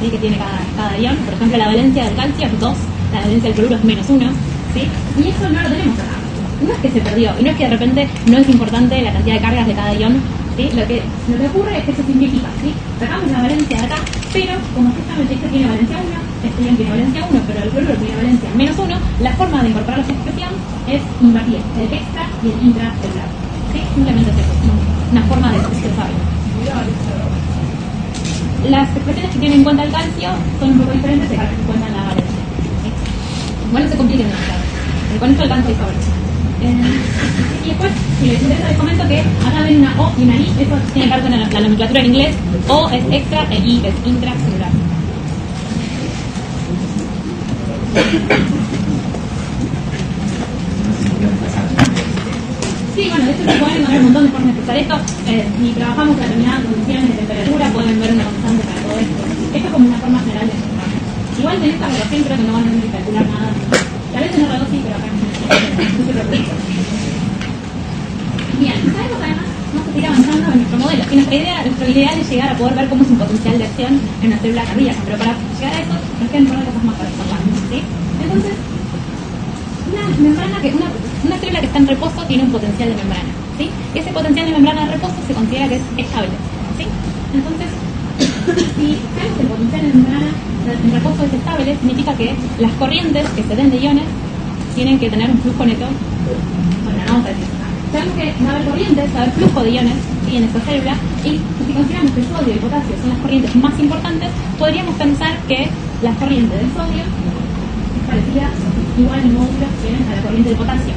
¿sí? Que tiene cada ion. Por ejemplo, la valencia del calcio es 2, la valencia del cloruro es -1, ¿sí? Y eso no lo tenemos acá. No es que se perdió, y no es que de repente no es importante la cantidad de cargas de cada ion, ¿sí? Lo que ocurre es que eso simplifica, ¿sí? Sacamos la valencia de acá, pero como justamente este tiene valencia 1, este ion tiene valencia 1, pero el cloruro tiene valencia -1, la forma de incorporar la expresión es invertir el extra y el intracelular, ¿sí? Simplemente es eso, una forma de expresarlo. Las expresiones que tienen en cuenta el calcio son un poco diferentes de las que cuentan la valencia, ¿sí? Igual no se compliquen demasiado. Con esto alcanza y sobre. Y después, si les interesa, les comento que acá ven una O y una I. Eso tiene que ver con la nomenclatura en inglés. O es extra e I es intracelular. Sí, bueno, de hecho se pueden encontrar un montón de formas de expresar esto. Si trabajamos con determinadas condiciones de temperatura, pueden ver una constante para todo esto. Esto es como una forma general de expresarlo. Igual en esta relación creo que no van a tener que calcular nada. Tal vez en R2 sí, pero acá no se preocupen. Bien, sabemos además, vamos a seguir avanzando en nuestro modelo. Y nuestra idea es llegar a poder ver cómo es un potencial de acción en una célula cardíaca. Pero para llegar a eso, nos quedan por cosas más para escapar, ¿sí? Entonces, una célula que está en reposo tiene un potencial de membrana, ¿sí? Y ese potencial de membrana de reposo se considera que es estable, ¿sí? Entonces, si sabemos que el potencial de membrana en reposo es estable, significa que las corrientes que se den de iones tienen que tener un flujo neto. Bueno, no vamos a decir. Sabemos que va a haber corrientes, va a haber flujo de iones, ¿sí? En esta célula, y si consideramos que el sodio y el potasio son las corrientes más importantes, podríamos pensar que la corriente del sodio es parecida, igual en módulo que a la corriente del potasio,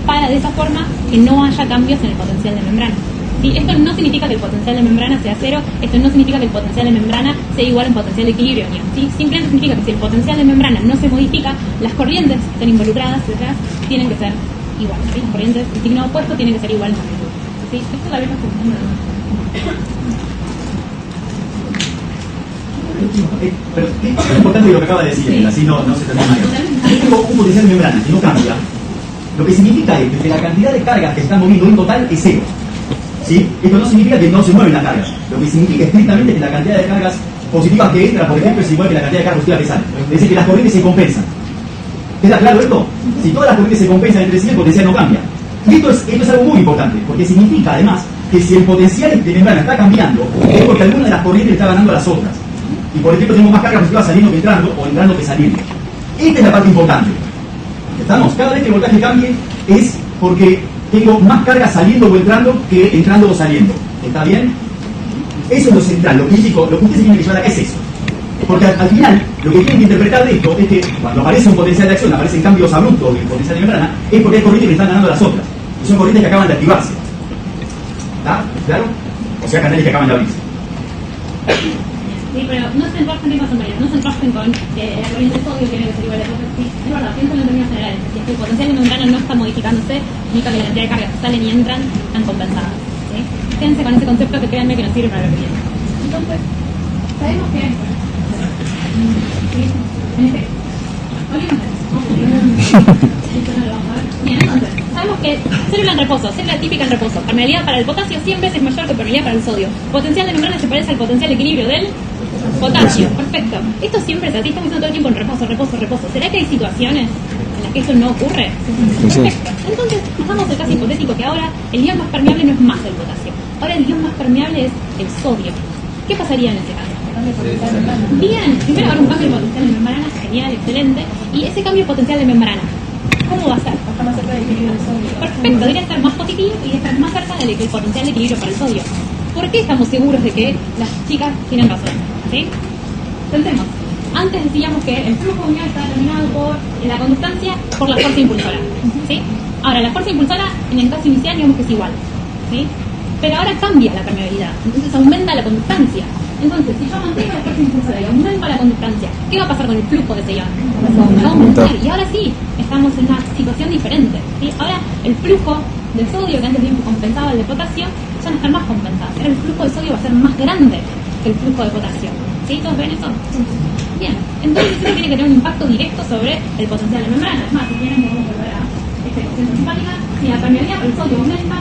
para de esa forma que no haya cambios en el potencial de membrana. ¿Sí? Esto no significa que el potencial de membrana sea cero, esto no significa que el potencial de membrana sea igual al potencial de equilibrio, ¿sí? Simplemente significa que si el potencial de membrana no se modifica, las corrientes que estén involucradas detrás tienen que ser iguales, ¿sí? Las corrientes de signo opuesto tienen que ser iguales, ¿sí? Esto tal vez no Pero es importante lo que acaba de decir, sí. Así no se termina mal. Si tengo un potencial de membrana que no cambia, lo que significa es que la cantidad de cargas que se están moviendo en total es cero, ¿sí? Esto no significa que no se mueven las cargas, lo que significa estrictamente que la cantidad de cargas positivas que entran, por ejemplo, es igual que la cantidad de cargas positivas que salen. Es decir, que las corrientes se compensan. ¿Está claro esto? Si todas las corrientes se compensan entre sí, el potencial no cambia. Y esto es algo muy importante, porque significa además que si el potencial de membrana está cambiando, es porque alguna de las corrientes está ganando a las otras. Y por ejemplo tenemos más cargas positivas saliendo que entrando, o entrando que saliendo. Esta es la parte importante. ¿Estamos? Cada vez que el voltaje cambie es porque tengo más cargas saliendo o entrando que entrando o saliendo. ¿Está bien? Eso es lo central, lo crítico, lo que ustedes tienen que llevar acá es eso. Porque al final, lo que tienen que interpretar de esto es que cuando aparece un potencial de acción, aparecen cambios abruptos del potencial de membrana, es porque hay corrientes que están ganando a las otras. Y son corrientes que acaban de activarse. ¿Está? ¿Claro? O sea, canales que acaban de abrirse. Sí, pero no se enrosquen con sombreros, no se enrosquen con la corriente de sodio, tiene que ser igual a cosas así. Es verdad, piensen en términos generales. Si es que el potencial de membrana no está modificándose, significa que la cantidad de cargas que salen y entran están compensadas. ¿Sí? Quédense con ese concepto que créanme que nos sirve para la corriente. Entonces, sabemos que... ¿sí? En este... Bien, entonces, sabemos que célula en reposo, célula típica en reposo, permeabilidad para el potasio 100 veces mayor que permeabilidad para el sodio. Potencial de membrana se parece al potencial de equilibrio del potasio. Perfecto. Esto siempre es así, estamos diciendo todo el tiempo en reposo, reposo, reposo. ¿Será que hay situaciones en las que eso no ocurre? Perfecto. Entonces, hagamos el caso hipotético que ahora el ion más permeable no es más el potasio. Ahora el ion más permeable es el sodio. ¿Qué pasaría en ese caso? Bien, primero va a haber un cambio de potencial de membrana, genial, excelente. Y ese cambio de potencial de membrana, ¿cómo va a ser? Está más cerca del equilibrio del sodio. Perfecto, debería estar más positivo y debería estar más cerca del potencial de equilibrio para el sodio. ¿Por qué estamos seguros de que las chicas tienen razón? ¿Sí? Pensemos. Antes decíamos que el flujo unión está determinado por la conductancia por la fuerza impulsora. ¿Sí? Ahora, la fuerza impulsora en el caso inicial digamos que es igual. ¿Sí? Pero ahora cambia la permeabilidad, entonces aumenta la conductancia. Entonces, si yo mantengo la fuerza impulsora y aumento la conductancia, ¿qué va a pasar con el flujo de ese ion? Va a aumentar. Y ahora sí, estamos en una situación diferente. ¿Sí? Ahora, el flujo de sodio, que antes compensaba el de potasio, ya no está más compensado. Ahora el flujo de sodio va a ser más grande que el flujo de potasio. ¿Sí? ¿Todos ven eso? Bien. Entonces, eso tiene que tener un impacto directo sobre el potencial de membrana. Es más, si quieren, podemos volver a esta ecuación simpática. Si la permeabilidad por el sodio aumenta,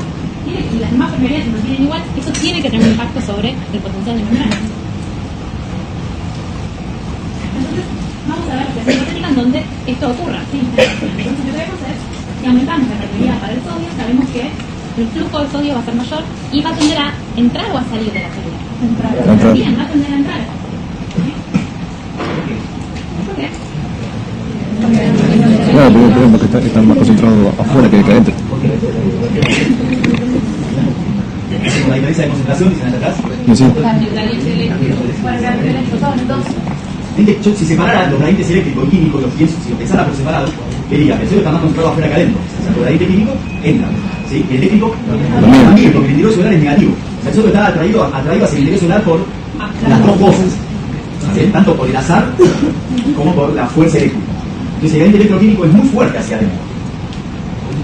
y las demás permeabilidades se mantienen igual, eso tiene que tener un impacto sobre el potencial de membrana. Entonces, vamos a ver la hipotética en donde esto ocurra. ¿Sí? Entonces, lo que vemos es que aumentamos la permeabilidad para el sodio, sabemos que el flujo de sodio va a ser mayor y va a tender a entrar o a salir de la célula. Entrar. Bien, va a tender a entrar. ¿Por qué? Claro, porque están más concentrados afuera que adentro. Con la diferencia de concentración, dicen allá atrás. Sí, sí. Yo, si separara los gradientes eléctricos y químicos, si lo pensara por separado, diría, el sodio está más concentrado afuera que adentro. O sea, el gradiente químico entra. ¿Sí? El eléctrico también, porque el interior solar es negativo. O sea, el sodio está atraído hacia el interior solar por las dos cosas. ¿Sí? Tanto por el azar como por la fuerza eléctrica. Entonces el gradiente electroquímico es muy fuerte hacia adentro.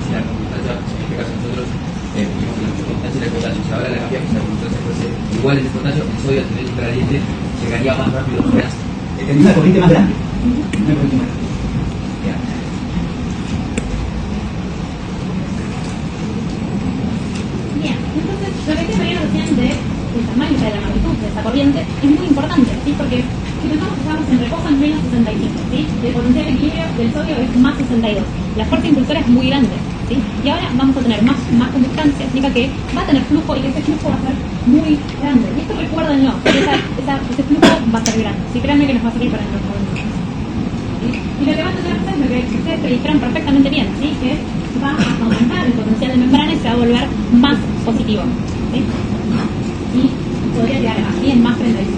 Si la constancia, en este caso nosotros vimos que la constancia del potasio, si ahora la cambiamos, la constancia fuese igual en el potasio, el sodio al tener un gradiente llegaría más rápido a las. Tendría una corriente más grande. Una corriente más grande. Bien, entonces lo que decía recién del tamaño de la magnitud de esa corriente es muy importante, ¿sí? Porque si pensamos que estamos en reposo en menos 65, ¿sí? El potencial de equilibrio del sodio es más 62. La fuerza impulsora es muy grande, ¿sí? Y ahora vamos a tener más conductancia, significa que va a tener flujo y que ese flujo va a ser muy grande. Y esto recuérdenlo, ese flujo va a ser grande. Sí, créanme que nos va a servir para nuestros momentos. ¿Sí? Y lo que va a tener es lo que ustedes predijeron perfectamente bien, ¿sí? Que va a aumentar el potencial de membrana y se va a volver más positivo, ¿sí? Y podría quedar así en más 35.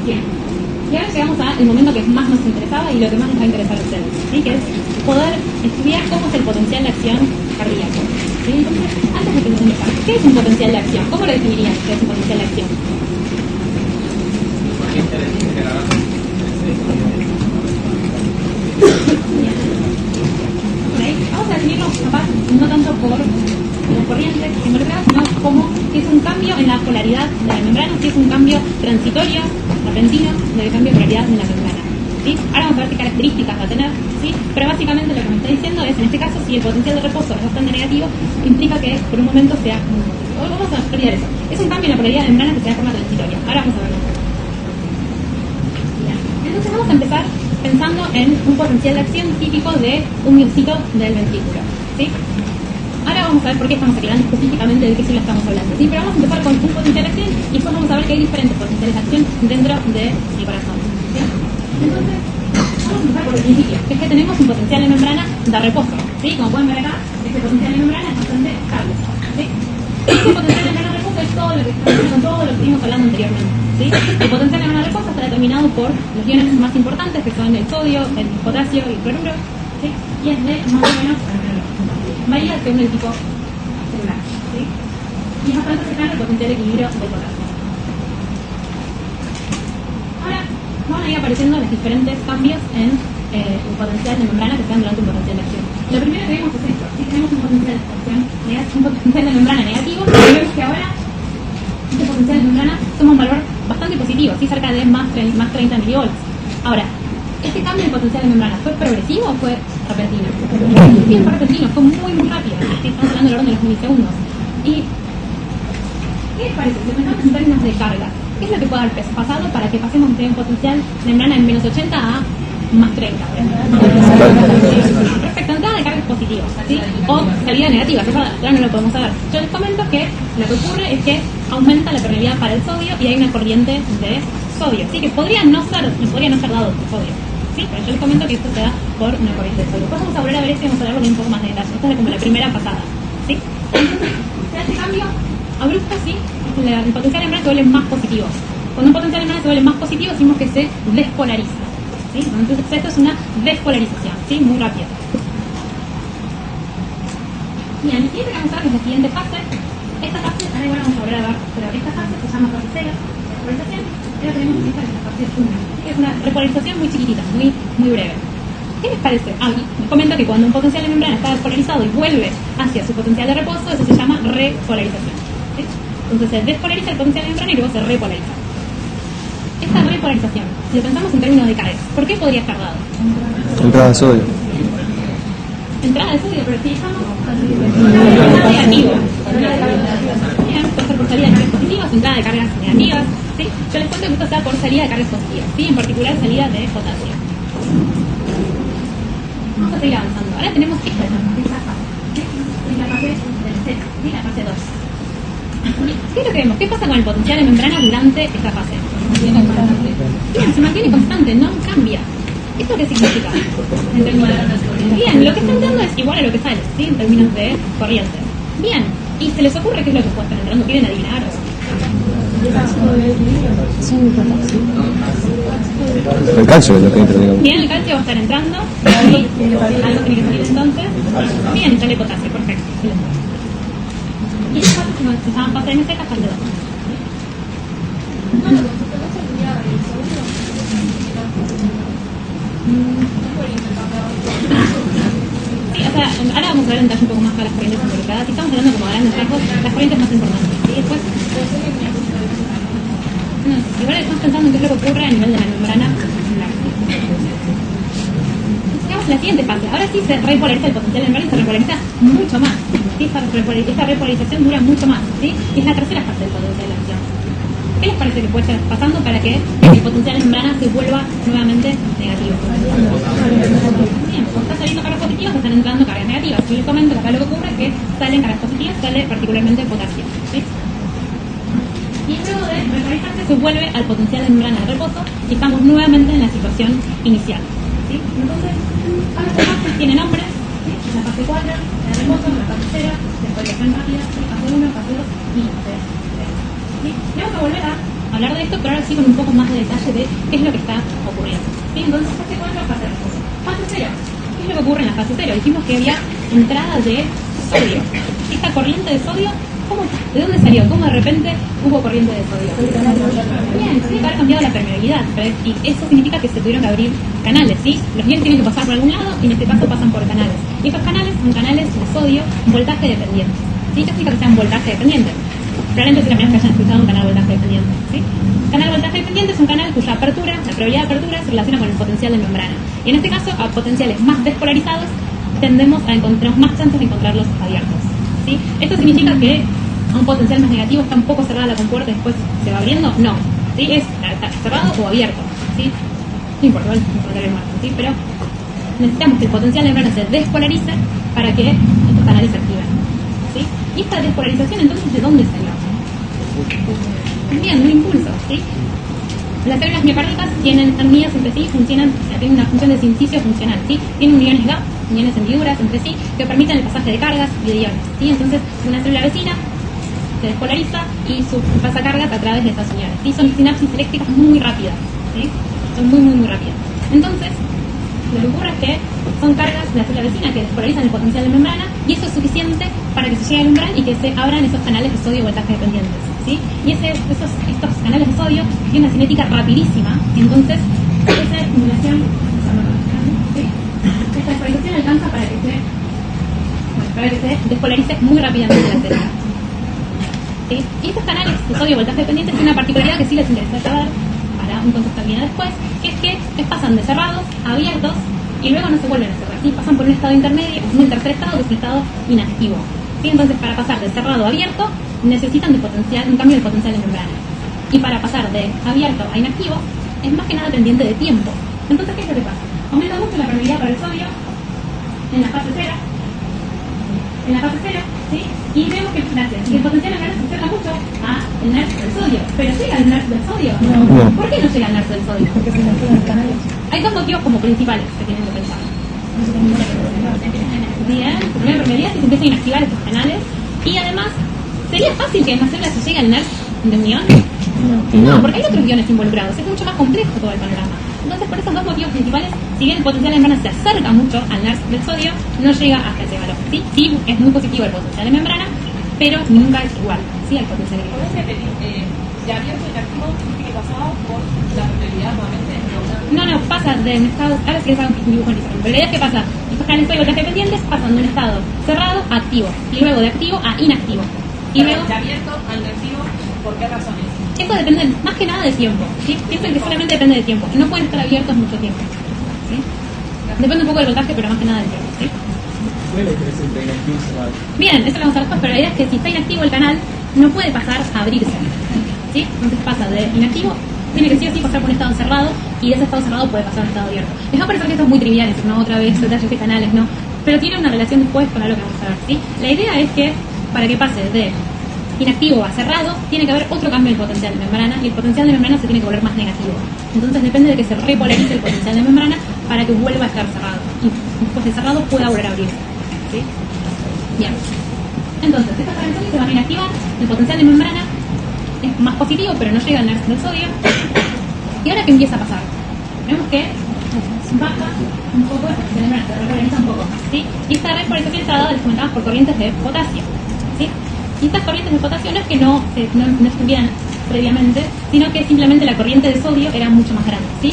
Bien. Y ahora llegamos al momento que más nos interesaba y lo que más nos va a interesar a ustedes, ¿sí? Que es poder estudiar cómo es el potencial de acción cardíaco. ¿Sí? Entonces, antes de que nos empezar, ¿qué es un potencial de acción? ¿Cómo lo definirían qué es un potencial de acción? Okay. Vamos a definirlo capaz no tanto por las corrientes involucradas, sino como si es un cambio en la polaridad de la membrana, si es un cambio transitorio, repentino, del cambio de polaridad de la membrana. ¿Sí? Ahora vamos a ver qué características va a tener, ¿sí? Pero básicamente lo que me está diciendo es, en este caso, si el potencial de reposo es bastante negativo, implica que por un momento sea muy positivo. Hoy vamos a estudiar eso. Es un cambio en la polaridad de la membrana que se da de forma transitoria. Ahora vamos a verlo. Entonces vamos a empezar pensando en un potencial de acción típico de un miocito del ventrículo, ¿sí? Ahora vamos a ver por qué estamos aclarando específicamente de qué célula estamos hablando, ¿sí? Pero vamos a empezar con un potencial de acción y después vamos a ver que hay diferentes potenciales de acción dentro del corazón, ¿sí? Entonces, vamos a empezar por el principio, que es que tenemos un potencial de membrana de reposo, ¿sí? Como pueden ver acá, este potencial de membrana es bastante estable, ¿sí? Este potencial de membrana de reposo es todo lo que con todo lo que estuvimos hablando anteriormente, ¿sí? El potencial de membrana de reposo está determinado por los iones más importantes, que son el sodio, el potasio y el cloruro, ¿sí? Y es de más o menos, varía según el tipo celular, ¿sí? Y es bastante cercano al potencial equilibrio de potasio. Ahora van a ir apareciendo los diferentes cambios en el potencial de membrana que se dan durante un potencial de acción. Lo primero que vemos es esto: si tenemos un potencial de acción negativo, un potencial de membrana negativo, vemos que ahora este potencial de membrana toma un valor bastante positivo, ¿sí? Cerca de más 30 milivolts. Ahora, ¿este cambio de potencial de membrana fue progresivo o fue repentino? Bien, fue repentino, fue muy rápido. ¿Sí? Estamos hablando del orden de los milisegundos. ¿Y qué les parece? Si pensamos en términos de carga, ¿qué es lo que puede haber pasado para que pasemos de un potencial de membrana en menos 80 a más 30? Respecto a entrada de cargas positivas, ¿sí? O salida negativa, que ahora no lo podemos saber. Yo les comento que lo que ocurre es que aumenta la permeabilidad para el sodio y hay una corriente de sodio, ¿sí? Que podría no ser dado por sodio, ¿sí? Pero yo les comento que esto se da por una corriente de sodio. Después vamos a volver a ver esto y vamos a hablarlo con un poco más de detalle. Esta es como la primera pasada, ¿sí? Entonces, se da este cambio abrupto, ¿sí? El potencial de membrana se vuelve más positivo. Cuando un potencial de membrana se vuelve más positivo, decimos que se despolariza, ¿sí? Entonces esto es una despolarización, ¿sí? Muy rápida. Bien, el siguiente que vamos a ver es la siguiente fase. Esta fase, ahora igual vamos a volver a ver, pero esta fase se llama fase 0, repolarización, y ahora tenemos esta que es la fase 1, que es una repolarización muy chiquitita, muy breve. ¿Qué les parece? Les comento que cuando un potencial de membrana está despolarizado y vuelve hacia su potencial de reposo, eso se llama repolarización, ¿sí? Entonces se despolariza el potencial de membrana y luego se repolariza. Esta repolarización, si lo pensamos en términos de cargas, ¿por qué podría estar dado? Entrada de sodio. Entrada de sodio, pero si dejamos entrada negativa. Bien, puede ser por salida de cargas positivas, entrada de cargas negativas, ¿sí? Yo les cuento que esto sea por salida de cargas positivas, ¿sí? En particular salida de potasio. Vamos a seguir avanzando. Ahora tenemos esta fase, ¿sí? Es la fase del Z, ¿sí? La fase 2. ¿Qué es lo que vemos? ¿Qué pasa con el potencial de membrana durante esta fase? Bien, se mantiene constante, no cambia. ¿Esto qué significa? Bien, lo que está entrando es igual a lo que sale, ¿sí? En términos de corriente. Bien, ¿y se les ocurre qué es lo que puede estar entrando? ¿Quieren adivinar? El calcio es lo que entra, digamos. Bien, el calcio va a estar entrando. ¿Sí? Algo tiene que salir entonces. Bien, sale potasio, perfecto. Y esta fase se llama fase MZ, fase 2. Sí, o sea, ahora vamos a ver en detalle un poco más para las corrientes involucradas. Si estamos hablando como a grandes rasgos, las corrientes más importantes. ¿Sí? Después, igual estamos pensando en qué es lo que ocurre a nivel de la membrana. Digamos la siguiente fase. Ahora sí se repolariza el potencial de membrana y se repolariza mucho más. ¿Sí? Esta repolarización dura mucho más. ¿Sí? Y es la tercera fase del potencial de acción. ¿Qué les parece que puede estar pasando para que el potencial de membrana se vuelva nuevamente negativo? Bien, pues está saliendo cargas positivas, están entrando cargas negativas. Yo les comento que acá lo que ocurre es que salen cargas positivas, sale particularmente potasio, ¿sí? Y luego de repolarizarse se vuelve al potencial de membrana de reposo y estamos nuevamente en la situación inicial, ¿sí? Entonces, ahora esta fase tiene nombres, ¿sí? La fase 4, la de reposo, la fase 0, despolarización rápida, fase 1, fase 2 y fase 3. ¿Sí? Y vamos a volver a hablar de esto, pero ahora sí con un poco más de detalle de qué es lo que está ocurriendo, ¿sí? Entonces, fase 4, fase 2. Fase 0. ¿Qué es lo que ocurre en la fase 0? Dijimos que había entrada de sodio. Esta corriente de sodio, ¿de dónde salió? ¿Cómo de repente hubo corriente de sodio? Bien, tiene que haber cambiado la permeabilidad, y eso significa que se tuvieron que abrir canales, ¿sí? Los iones tienen que pasar por algún lado y en este caso pasan por canales. Y estos canales son canales de sodio voltaje dependientes, ¿sí? ¿Qué significa que sean voltaje dependientes? Probablemente es la primera vez que hayan escuchado un canal voltaje dependiente, ¿sí? Canal voltaje dependiente es un canal cuya apertura, la probabilidad de apertura se relaciona con el potencial de membrana. Y en este caso, a potenciales más despolarizados, tenemos más chances de encontrarlos abiertos, ¿sí? ¿Esto significa que a un potencial más negativo está un poco cerrada la compuerta y después se va abriendo? No, ¿sí? Es cerrado o abierto, ¿sí? No importa, igual encontraré más, ¿sí? Pero necesitamos que el potencial de membrana se despolarice para que estos canales se activen, ¿sí? Y esta despolarización, entonces, ¿de dónde salió? Bien, un impulso, ¿sí? Las células miocárdicas están unidas entre sí, tienen una función de sincicio funcional, ¿sí? Tienen uniones gap, uniones hendiduras entre sí, que permiten el pasaje de cargas y de iones, ¿sí? Entonces, una célula vecina se despolariza y pasa cargas a través de estas uniones, ¿sí? Son sinapsis eléctricas muy rápidas, ¿sí? Son muy rápidas. Entonces, Lo que ocurre es que son cargas de la célula vecina que despolarizan el potencial de membrana y eso es suficiente para que se llegue al umbral y que se abran esos canales de sodio voltaje dependientes, ¿sí? Y estos canales de sodio tienen una cinética rapidísima, entonces esa estimulación, ¿sí? Esta despolarización alcanza para que se despolarice muy rápidamente la célula. ¿Sí? Y estos canales de sodio voltaje dependientes tienen una particularidad que sí les interesa saber para un concepto que viene después, que es que pasan de cerrados a abiertos y luego no se vuelven a cerrar, ¿sí? Pasan por un estado intermedio, un tercer estado que es un estado inactivo, ¿sí? Entonces para pasar de cerrado a abierto necesitan un cambio de potencial de membrana, y para pasar de abierto a inactivo es más que nada pendiente de tiempo. Entonces, ¿qué es lo que pasa? Aumenta mucho la permeabilidad para el sodio en la fase cero, ¿sí? Y vemos que el potencial de membrana se acerca mucho al NERS del sodio. ¿Pero llega al NERS del sodio? No. ¿Por qué no llega al NERS del sodio? Porque se mezclan los canales. Hay dos motivos como principales que tienen que pensar. Bien, primero permeabilidad, si se empiezan a inactivar estos canales. Y además, ¿sería fácil que en las células se llegue al NERS de unión? No, porque hay otros iones involucrados. Es mucho más complejo todo el panorama. Entonces, por esos dos motivos principales, si bien el potencial de membrana se acerca mucho al NERS del sodio, no llega hasta ese valor. ¿Sí? Sí, es muy positivo el potencial de membrana, pero nunca es igual, ¿sí? Al potencial de membrana. ¿Podés repetir? De abierto y activo, ¿significa que pasaba por la permeabilidad nuevamente? No, pasa de un estado, ahora sí les hago un dibujo en diferente. Pero la idea es que pasa, estos canales de sodio voltaje dependientes pasan de un estado cerrado a activo, y luego de activo a inactivo. Y luego, de abierto al inactivo, ¿por qué razones? eso depende más que nada del tiempo, ¿sí? Piensen que solamente depende del tiempo, no pueden estar abiertos mucho tiempo, ¿sí? Depende un poco del voltaje, pero más que nada del tiempo, ¿sí? Bien, eso lo vamos a ver después, pero la idea es que si está inactivo el canal, no puede pasar a abrirse, ¿sí? Entonces pasa de inactivo, tiene que sí o sí pasar por un estado cerrado, y de ese estado cerrado puede pasar a un estado abierto. Les va a parecer que esto es muy trivial, ¿no? Otra vez, detalles de canales, ¿no? Pero tiene una relación después con algo que vamos a ver, ¿sí? La idea es que, para que pase de inactivo a cerrado, tiene que haber otro cambio del potencial de membrana, y el potencial de membrana se tiene que volver más negativo. Entonces depende de que se repolarice el potencial de membrana para que vuelva a estar cerrado, y después de cerrado pueda volver a abrirse, ¿sí? Bien. Entonces, estas transiciones se van a inactivar, el potencial de membrana es más positivo, pero no llega al NERS del sodio. ¿Y ahora qué empieza a pasar? Vemos que baja un poco el potencial de membrana, se repolariza un poco, ¿sí? Y esta repolarización está dada, les comentaba, por corrientes de potasio, ¿sí? Y estas corrientes de potasio no es que no estuvieran previamente, sino que simplemente la corriente de sodio era mucho más grande, ¿sí?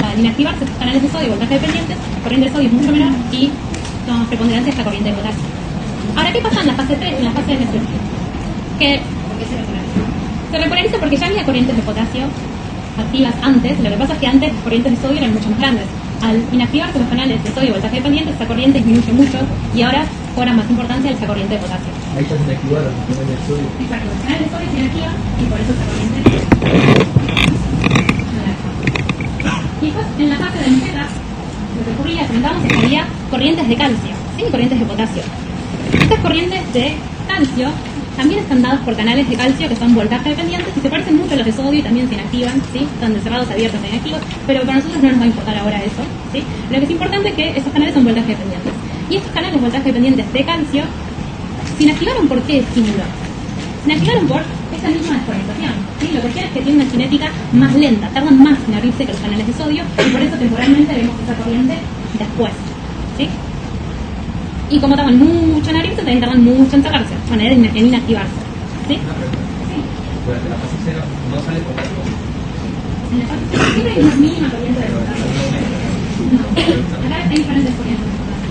Al inactivarse estos canales de sodio voltaje dependientes, la corriente de sodio es mucho menor y toma preponderancia esta corriente de potasio. Ahora, ¿qué pasa en la fase 3, en la fase de MC? Que se repolariza porque ya había corrientes de potasio activas antes. Lo que pasa es que antes las corrientes de sodio eran mucho más grandes. Al inactivarse los canales de sodio voltaje dependientes, esa corriente disminuye mucho y ahora cobra más importancia esa corriente de potasio. Ahí ya se inactivaron los canales de sodio. Exacto, los canales de sodio se inactivan y por eso esa corriente. Y después, en la fase de meseta, lo que ocurría, comentábamos, es que había corrientes de calcio, ¿sí? Corrientes de potasio. Estas corrientes de calcio también están dadas por canales de calcio que son voltaje dependientes y se parecen mucho a los de sodio y también se inactivan, ¿sí? Están de cerrados, abiertos e inactivos, pero para nosotros no nos va a importar ahora eso, ¿sí? Lo que es importante es que esos canales son voltaje dependientes. Y estos canales voltaje dependientes de calcio se inactivaron por qué estímulo. Se inactivaron por esta misma despolarización, ¿sí? Lo que quiere es que tiene una cinética más lenta, tardan más en abrirse que los canales de sodio y por eso temporalmente vemos esa corriente después, ¿sí? Y como tardan mucho en abrirse, también tardan mucho en cerrarse, de manera en inactivarse, ¿sí? Sí. Durante la fase 0 no sale potasio. En la fase cero siempre hay una mínima corriente de potasio. No, acá hay diferentes corrientes de potasio.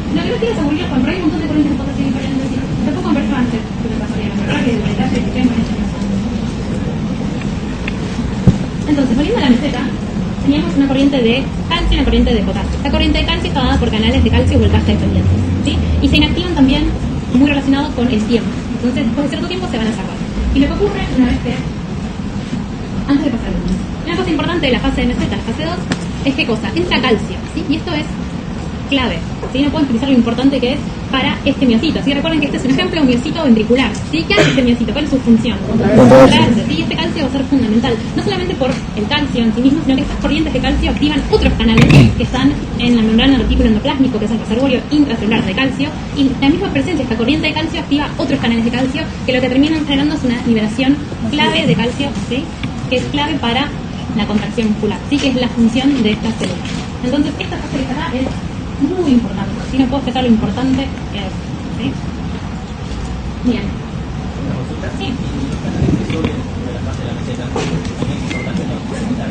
Lo que no tienes aburrido, cuando hay un montón de corrientes de potasio diferentes, tampoco converso antes, que me pasaría, pero ahora que el detalle que tengo en este. Entonces, volviendo a la meseta, teníamos una corriente de calcio y una corriente de potasio. Esta corriente de calcio está dada por canales de calcio y voltaje dependientes, ¿sí? Y se inactivan también muy relacionados con el tiempo. Entonces, después de cierto tiempo se van a cerrar. Y lo que ocurre una vez que, antes de pasar, una cosa importante de la fase de meseta, la fase 2, es qué cosa, entra calcio, ¿sí? Y esto es clave, ¿sí? No pueden utilizar lo importante que es para este miocito, ¿sí? Recuerden que este es un ejemplo de un miocito ventricular, ¿sí? ¿Qué hace este miocito? ¿Cuál es su función? Contraerse, ¿sí? Este calcio va a ser fundamental, no solamente por el calcio en sí mismo, sino que estas corrientes de calcio activan otros canales que están en la membrana del retículo endoplásmico, que es el reservorio intracelular de calcio, y la misma presencia de esta corriente de calcio activa otros canales de calcio, que lo que terminan generando es una liberación clave de calcio, ¿sí? Que es clave para la contracción muscular, ¿sí? Que es la función de estas células. Entonces, esta fase que está acá es muy importante. Si no puedo explicar lo importante que es. ¿Sí? Bien. Sí.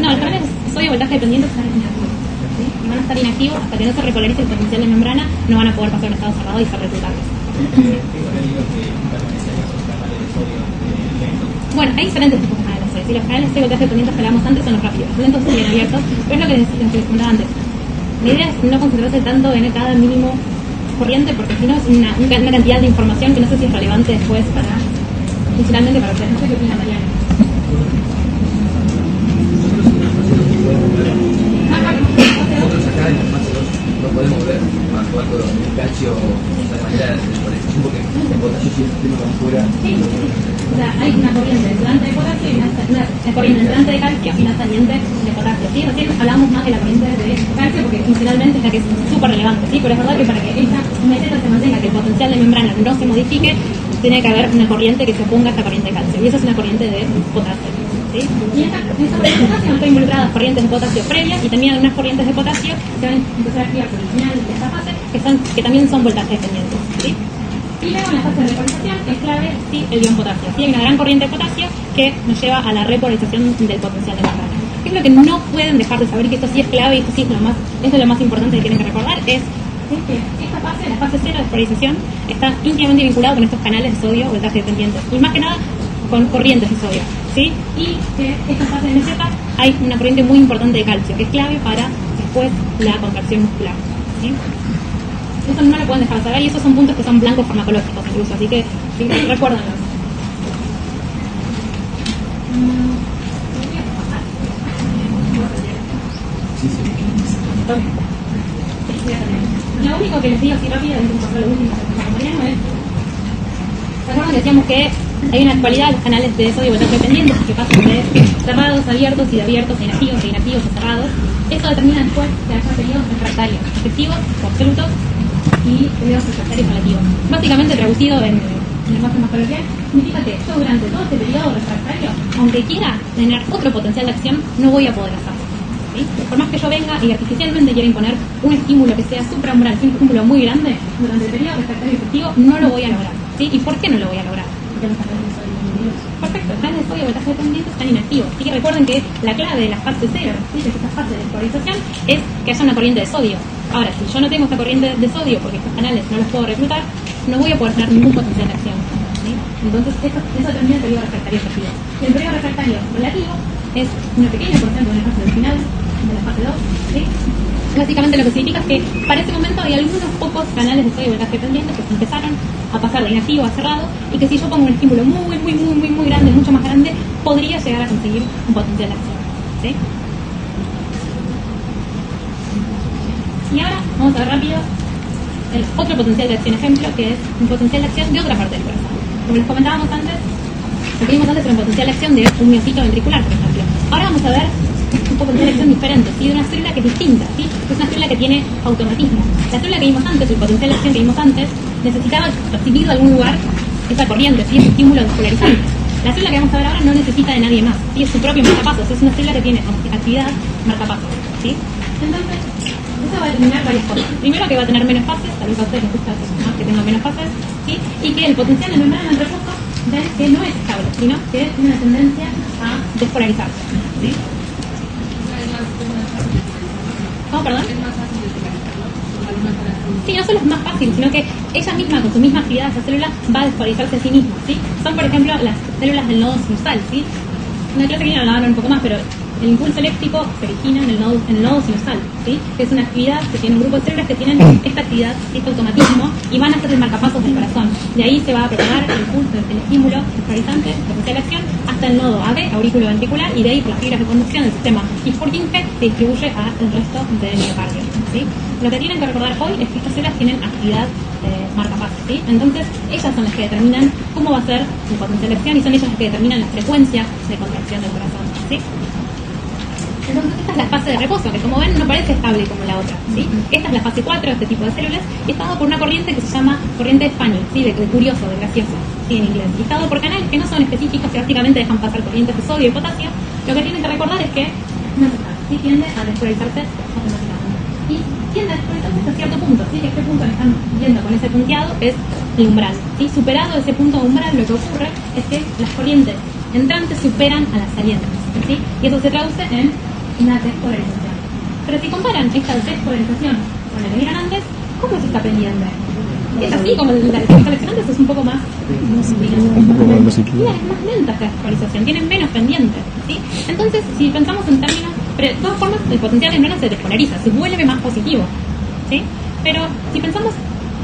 No, el canal de sodio voltaje dependiente están inactivos. ¿Sí? Y van a estar inactivos hasta que no se repolarice el potencial de membrana, no van a poder pasar a un estado cerrado y ser reclutables. Bueno, hay diferentes tipos de canales de sodio. ¿Sí? Los canales de sodio voltaje dependientes que hablamos antes son los rápidos. Los lentos siguen abiertos, pero es lo que les comentaba antes. La idea es no concentrarse tanto en cada mínimo corriente, porque si no es una cantidad de información que no sé si es relevante después funcionalmente para ustedes. No sé qué opina Mariana. Nosotros acá en el máster no podemos ver actuando el calcio de manera de polarización porque el potasio sí tiene como fuera. Sí. O sea, hay una corriente entrante de potasio y una corriente entrante de calcio y una saliente de potasio. ¿Sí? Recién hablamos más de la corriente de calcio porque funcionalmente es la que es súper relevante. ¿Sí? Pero es verdad que para que esta meseta se mantenga, que el potencial de membrana no se modifique, tiene que haber una corriente que se oponga a esta corriente de calcio. Y esa es una corriente de potasio. ¿Sí? Y en esta corriente de potasio están involucradas corrientes de potasio previas y también algunas corrientes de potasio que van a empezar a activar por el final de esta fase, que también son voltaje dependientes. ¿Sí? Y luego en la fase de repolarización es clave sí, el ion potasio. ¿Sí? Hay una gran corriente de potasio que nos lleva a la repolarización del potencial de membrana. Es lo que no pueden dejar de saber, que esto sí es clave y esto sí es lo más importante que tienen que recordar, es que esta fase, la fase 0 de polarización, está íntimamente vinculado con estos canales de sodio voltaje dependientes. Y más que nada con corrientes de sodio. ¿Sí? Y que esta fase de meseta hay una corriente muy importante de calcio, que es clave para después la contracción muscular. ¿Sí? Eso no lo pueden dejar de saber y esos son puntos que son blancos farmacológicos incluso, así que sí, recuérdenlos. Lo único que les digo así rápido, antes de pasar lo último que Mariano, es, recuerden que decíamos que hay una cualidad de los canales de sodio voltaje dependientes que pasan de cerrados a abiertos y de abiertos a inactivos, de inactivos a cerrados. Eso determina después que haya periodos refractarios efectivos o absolutos y periodos refractarios relativos. Básicamente traducido en lenguaje más coloquial, significa que yo durante todo este periodo refractario, aunque quiera tener otro potencial de acción, no voy a poder hacerlo. ¿Sí? Por más que yo venga y artificialmente quiera imponer un estímulo que sea supraumbral, un estímulo muy grande, durante el periodo refractario efectivo no lo voy a lograr. ¿Sí? ¿Y por qué no lo voy a lograr? Porque los canales de sodio inactivos. Perfecto, los canales de sodio voltaje dependientes están inactivos. Así que recuerden que la clave de la fase 0, ¿sí? De esta fase de polarización, es que haya una corriente de sodio. Ahora, si yo no tengo esta corriente de sodio porque estos canales no los puedo reclutar, no voy a poder tener ningún potencial de acción. ¿Sí? Entonces, eso termina el periodo refractario efectivo. Y el periodo refractario relativo es una pequeña porción de la fase del final, de la fase 2. ¿Sí? Básicamente lo que significa es que para ese momento hay algunos pocos canales de sodio voltaje dependientes que se empezaron a pasar de inactivo a cerrado y que si yo pongo un estímulo muy grande, mucho más grande, podría llegar a conseguir un potencial de acción. ¿Sí? Y ahora vamos a ver rápido el otro potencial de acción ejemplo, que es un potencial de acción de otra parte del corazón. Como les comentábamos antes, lo que vimos antes era un potencial de acción de un miocito ventricular, por ejemplo. Ahora vamos a ver un potencial de acción diferente, ¿sí? De una célula que es distinta, ¿sí? Es una célula que tiene automatismo. La célula que vimos antes, el potencial de acción que vimos antes, necesitaba recibir de algún lugar esa corriente, ¿sí? Ese estímulo despolarizante. La célula que vamos a ver ahora no necesita de nadie más, ¿sí? Es su propio marcapasos, es una célula que tiene actividad marcapasos, ¿sí? Entonces, eso va a determinar varias cosas. Primero, que va a tener menos fases, tal vez a ustedes les gusta que tenga menos fases, ¿sí? Y que el potencial de membrana en reposo ven que no es estable, sino que tiene una tendencia a despolarizarse, ¿sí? ¿Cómo, perdón? Sí, no solo es más fácil, sino que ella misma, con su misma actividad, esa célula va a despolarizarse a sí misma, ¿sí? Son, por ejemplo, las células del nodo sinusal, ¿sí? Una clase que viene a hablar un poco más, pero el impulso eléctrico se origina en el nodo sinusal, ¿sí? Que es una actividad que tiene un grupo de células que tienen esta actividad, este automatismo, y van a ser el marcapasos del corazón. De ahí se va a propagar el impulso, el estímulo despolarizante, el potencial de acción, hasta el nodo AV, aurículo ventricular, y de ahí por las fibras de conducción del sistema His-Purkinje se distribuye al resto del miocardio, ¿sí? Lo que tienen que recordar hoy es que estas células tienen actividad marcapasos, ¿sí? Entonces, ellas son las que determinan cómo va a ser el potencial de acción y son ellas las que determinan la frecuencia de contracción del corazón, ¿sí? Entonces esta es la fase de reposo, que como ven no parece estable como la otra, ¿sí? Esta es la fase 4 de este tipo de células, y está dado por una corriente que se llama corriente de Fanny, ¿sí? de curioso, de gracioso, ¿sí? en inglés. Y está dado por canales que no son específicos, que básicamente dejan pasar corrientes de sodio y potasio. Lo que tienen que recordar es que no se sabe, ¿sí? Tiende a despolarizarse automáticamente. Y tiende a despolarizarse hasta cierto punto, ¿sí? Este punto que están viendo con ese punteado es el umbral, ¿sí? Superado ese punto de umbral, lo que ocurre es que las corrientes entrantes superan a las salientes, ¿sí? Y eso se traduce en una despolarización. Pero si comparan esta despolarización con la que vieron antes, ¿cómo es esta pendiente? Es así como la que vieron antes, es un poco más es más lenta esta despolarización, tiene menos pendientes, ¿sí? Entonces, si pensamos en términos, pero de todas formas el potencial de neurona se despolariza, se vuelve más positivo, ¿sí? Pero si pensamos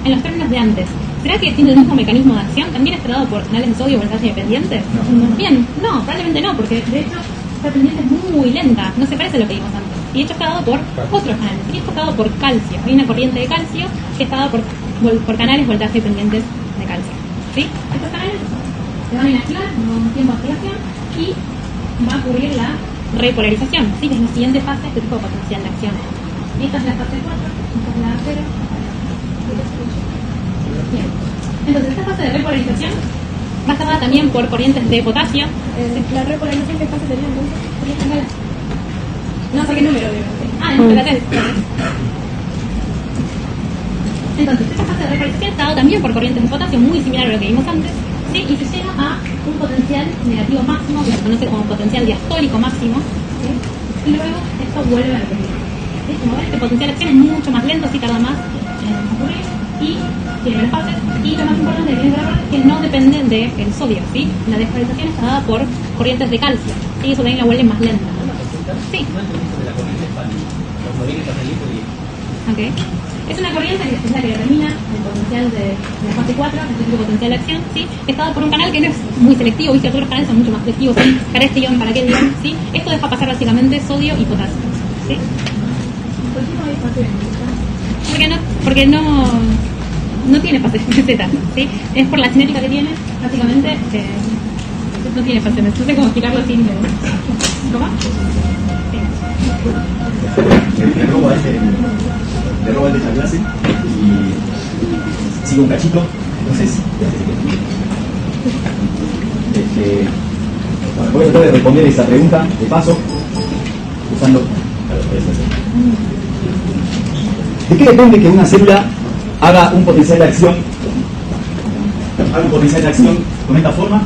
en los términos de antes, ¿será que tiene el mismo mecanismo de acción? ¿También está dado por canales de sodio o voltaje dependiente? No. Bien, no, probablemente no, porque de hecho esta pendiente es muy lenta, no se parece a lo que vimos antes. Y de hecho está dado por otros canales, y esto está dado por calcio. Hay una corriente de calcio que está dada por canales voltaje dependientes de calcio, ¿sí? Estos canales se van a inactivar en un tiempo de activación y va a ocurrir la repolarización, ¿sí? Que es la siguiente fase de este tipo de potencial de acción. Y esta es la fase 4, esta es la 0. Bien. Entonces, esta fase de repolarización va a estar dada también por corrientes de potasio. La repolarización, ¿qué fase sería entonces? No sé qué número, en la 3. Entonces, esta fase de repolarización está dada también por corrientes de potasio, muy similar a lo que vimos antes, ¿sí? Y se llega a un potencial negativo máximo, que se conoce como potencial diastólico máximo, ¿sí? Y luego esto vuelve a repetir. ¿Sí? Como ven, este potencial de acción es mucho más lento, sí tarda más en ocurrir, y tiene menos fases, y lo más importante que tienen que recordar es que no dependen del sodio, ¿sí? La despolarización está dada por corrientes de calcio, ¿sí? Eso también la vuelve más lenta. Sí. Okay. Es una corriente que es la que determina el potencial de la fase 4, el tipo potencial de acción, ¿sí? Está dado por un canal que no es muy selectivo, ¿viste? Otros canales son mucho más selectivos, ¿sí? Para este ion, para aquel ion, ¿sí? Esto deja pasar básicamente sodio y potasio, ¿sí? ¿Por qué no hay fase de Porque no tiene fase Z, ¿sí? Es por la cinética que tiene, básicamente no tiene fase. No sé cómo explicarlo sin... ¿Cómo? Sí. Le robo de esta clase y sigo un cachito, entonces bueno, voy a tratar de responder esa pregunta de paso usando ¿de qué depende que una célula haga un potencial de acción con esta forma,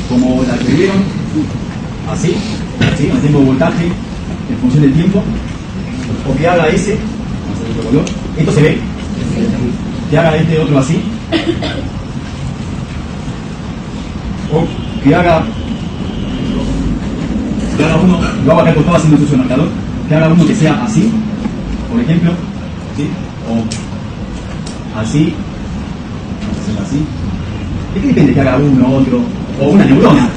como la que vieron, así, con el tiempo de voltaje en función del tiempo, o que haga ese, esto se ve, que haga este otro así, o que haga uno, lo hago acá al costado haciendo uso del marcador, que haga uno que sea así, por ejemplo, ¿sí? O así, así. ¿De qué depende que haga uno, otro, o una neurona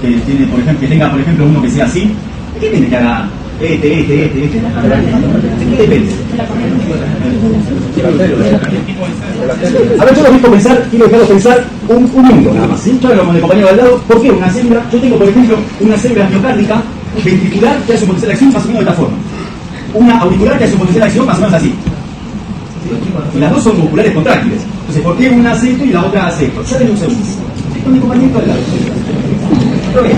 que tiene, por ejemplo, que tenga, por ejemplo, uno que sea así? ¿De qué depende que haga este? ¿De qué depende? A ver, yo los dejo pensar, quiero dejarlos pensar un minuto nada más, ¿sí? Yo hablo con el compañero al lado. ¿Por qué una célula? Yo tengo, por ejemplo, una célula miocárdica ventricular que hace un potencial de acción más o menos de esta forma. Una auricular que hace un potencial de acción más o menos así. Y las dos son musculares contráctiles. Entonces, ¿por qué una hace esto y la otra hace esto? Ya denme un segundo. Estoy con mi compañero al lado. Pero bien.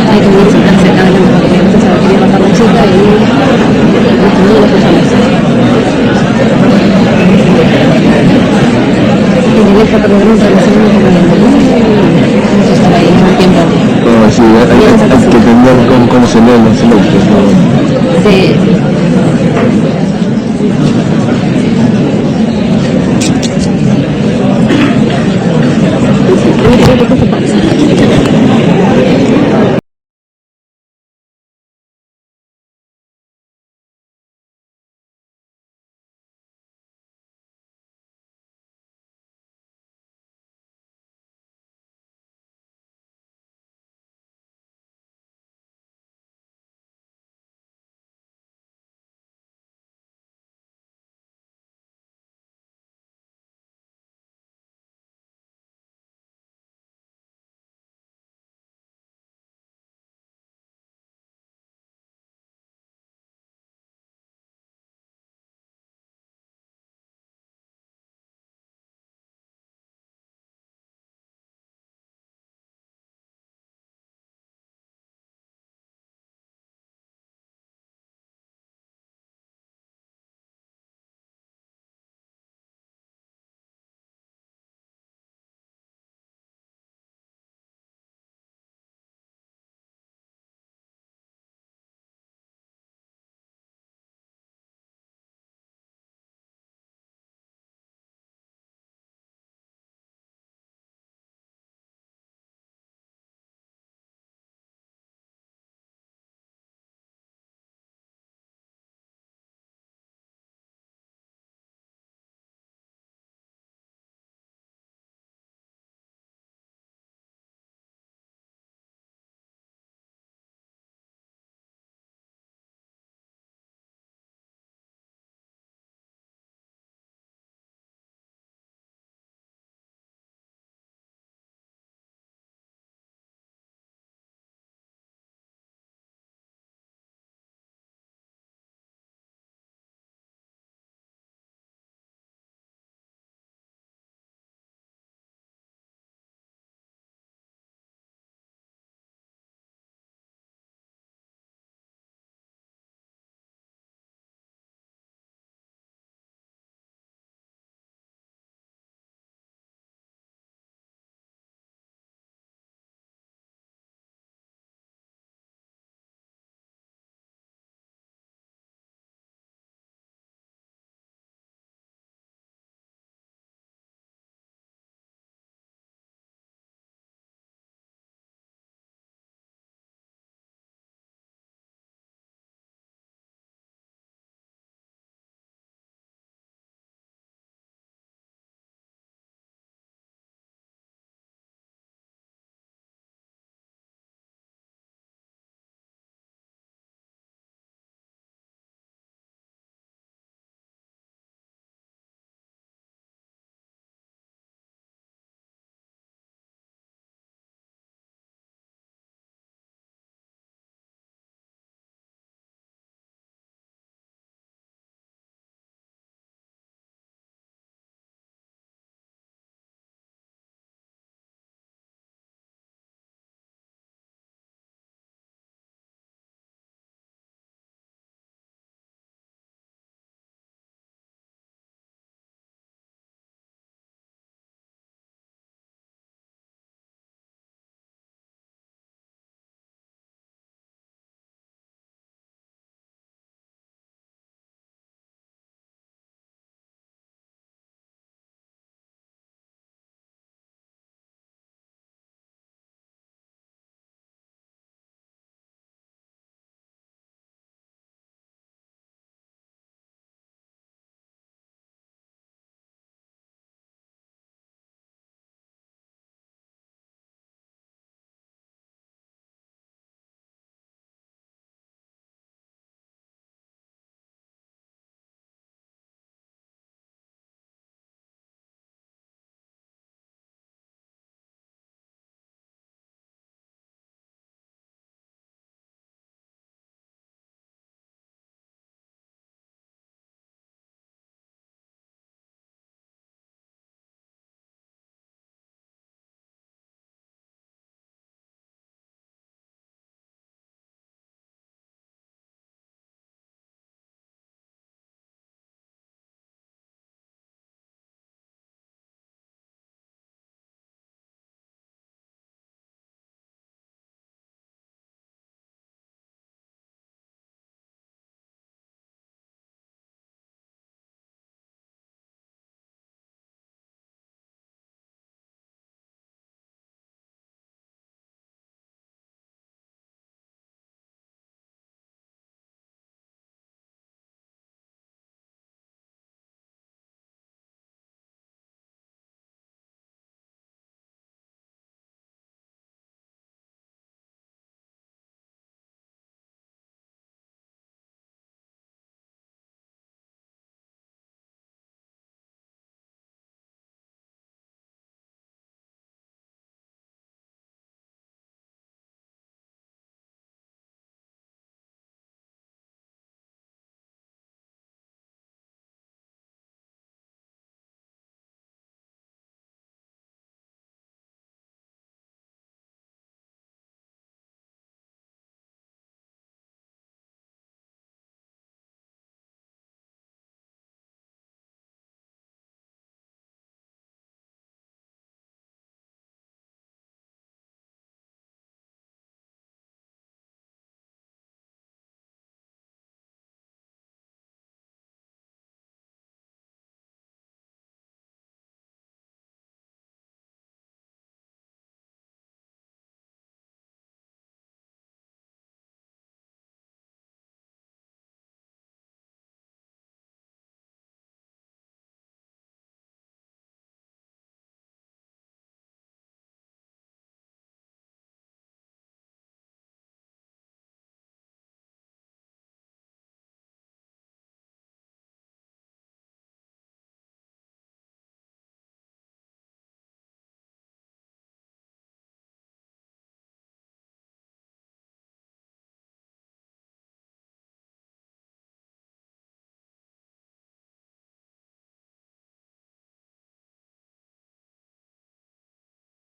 Hay que ir sentarse acá adelante porque entonces se va a querer bajar la chica y no lo escuchamos. Y me deja por delante de la segunda vamos a estar ahí un tiempo. No, sí, hay que entender cómo se leen los electros, ¿no? Sí.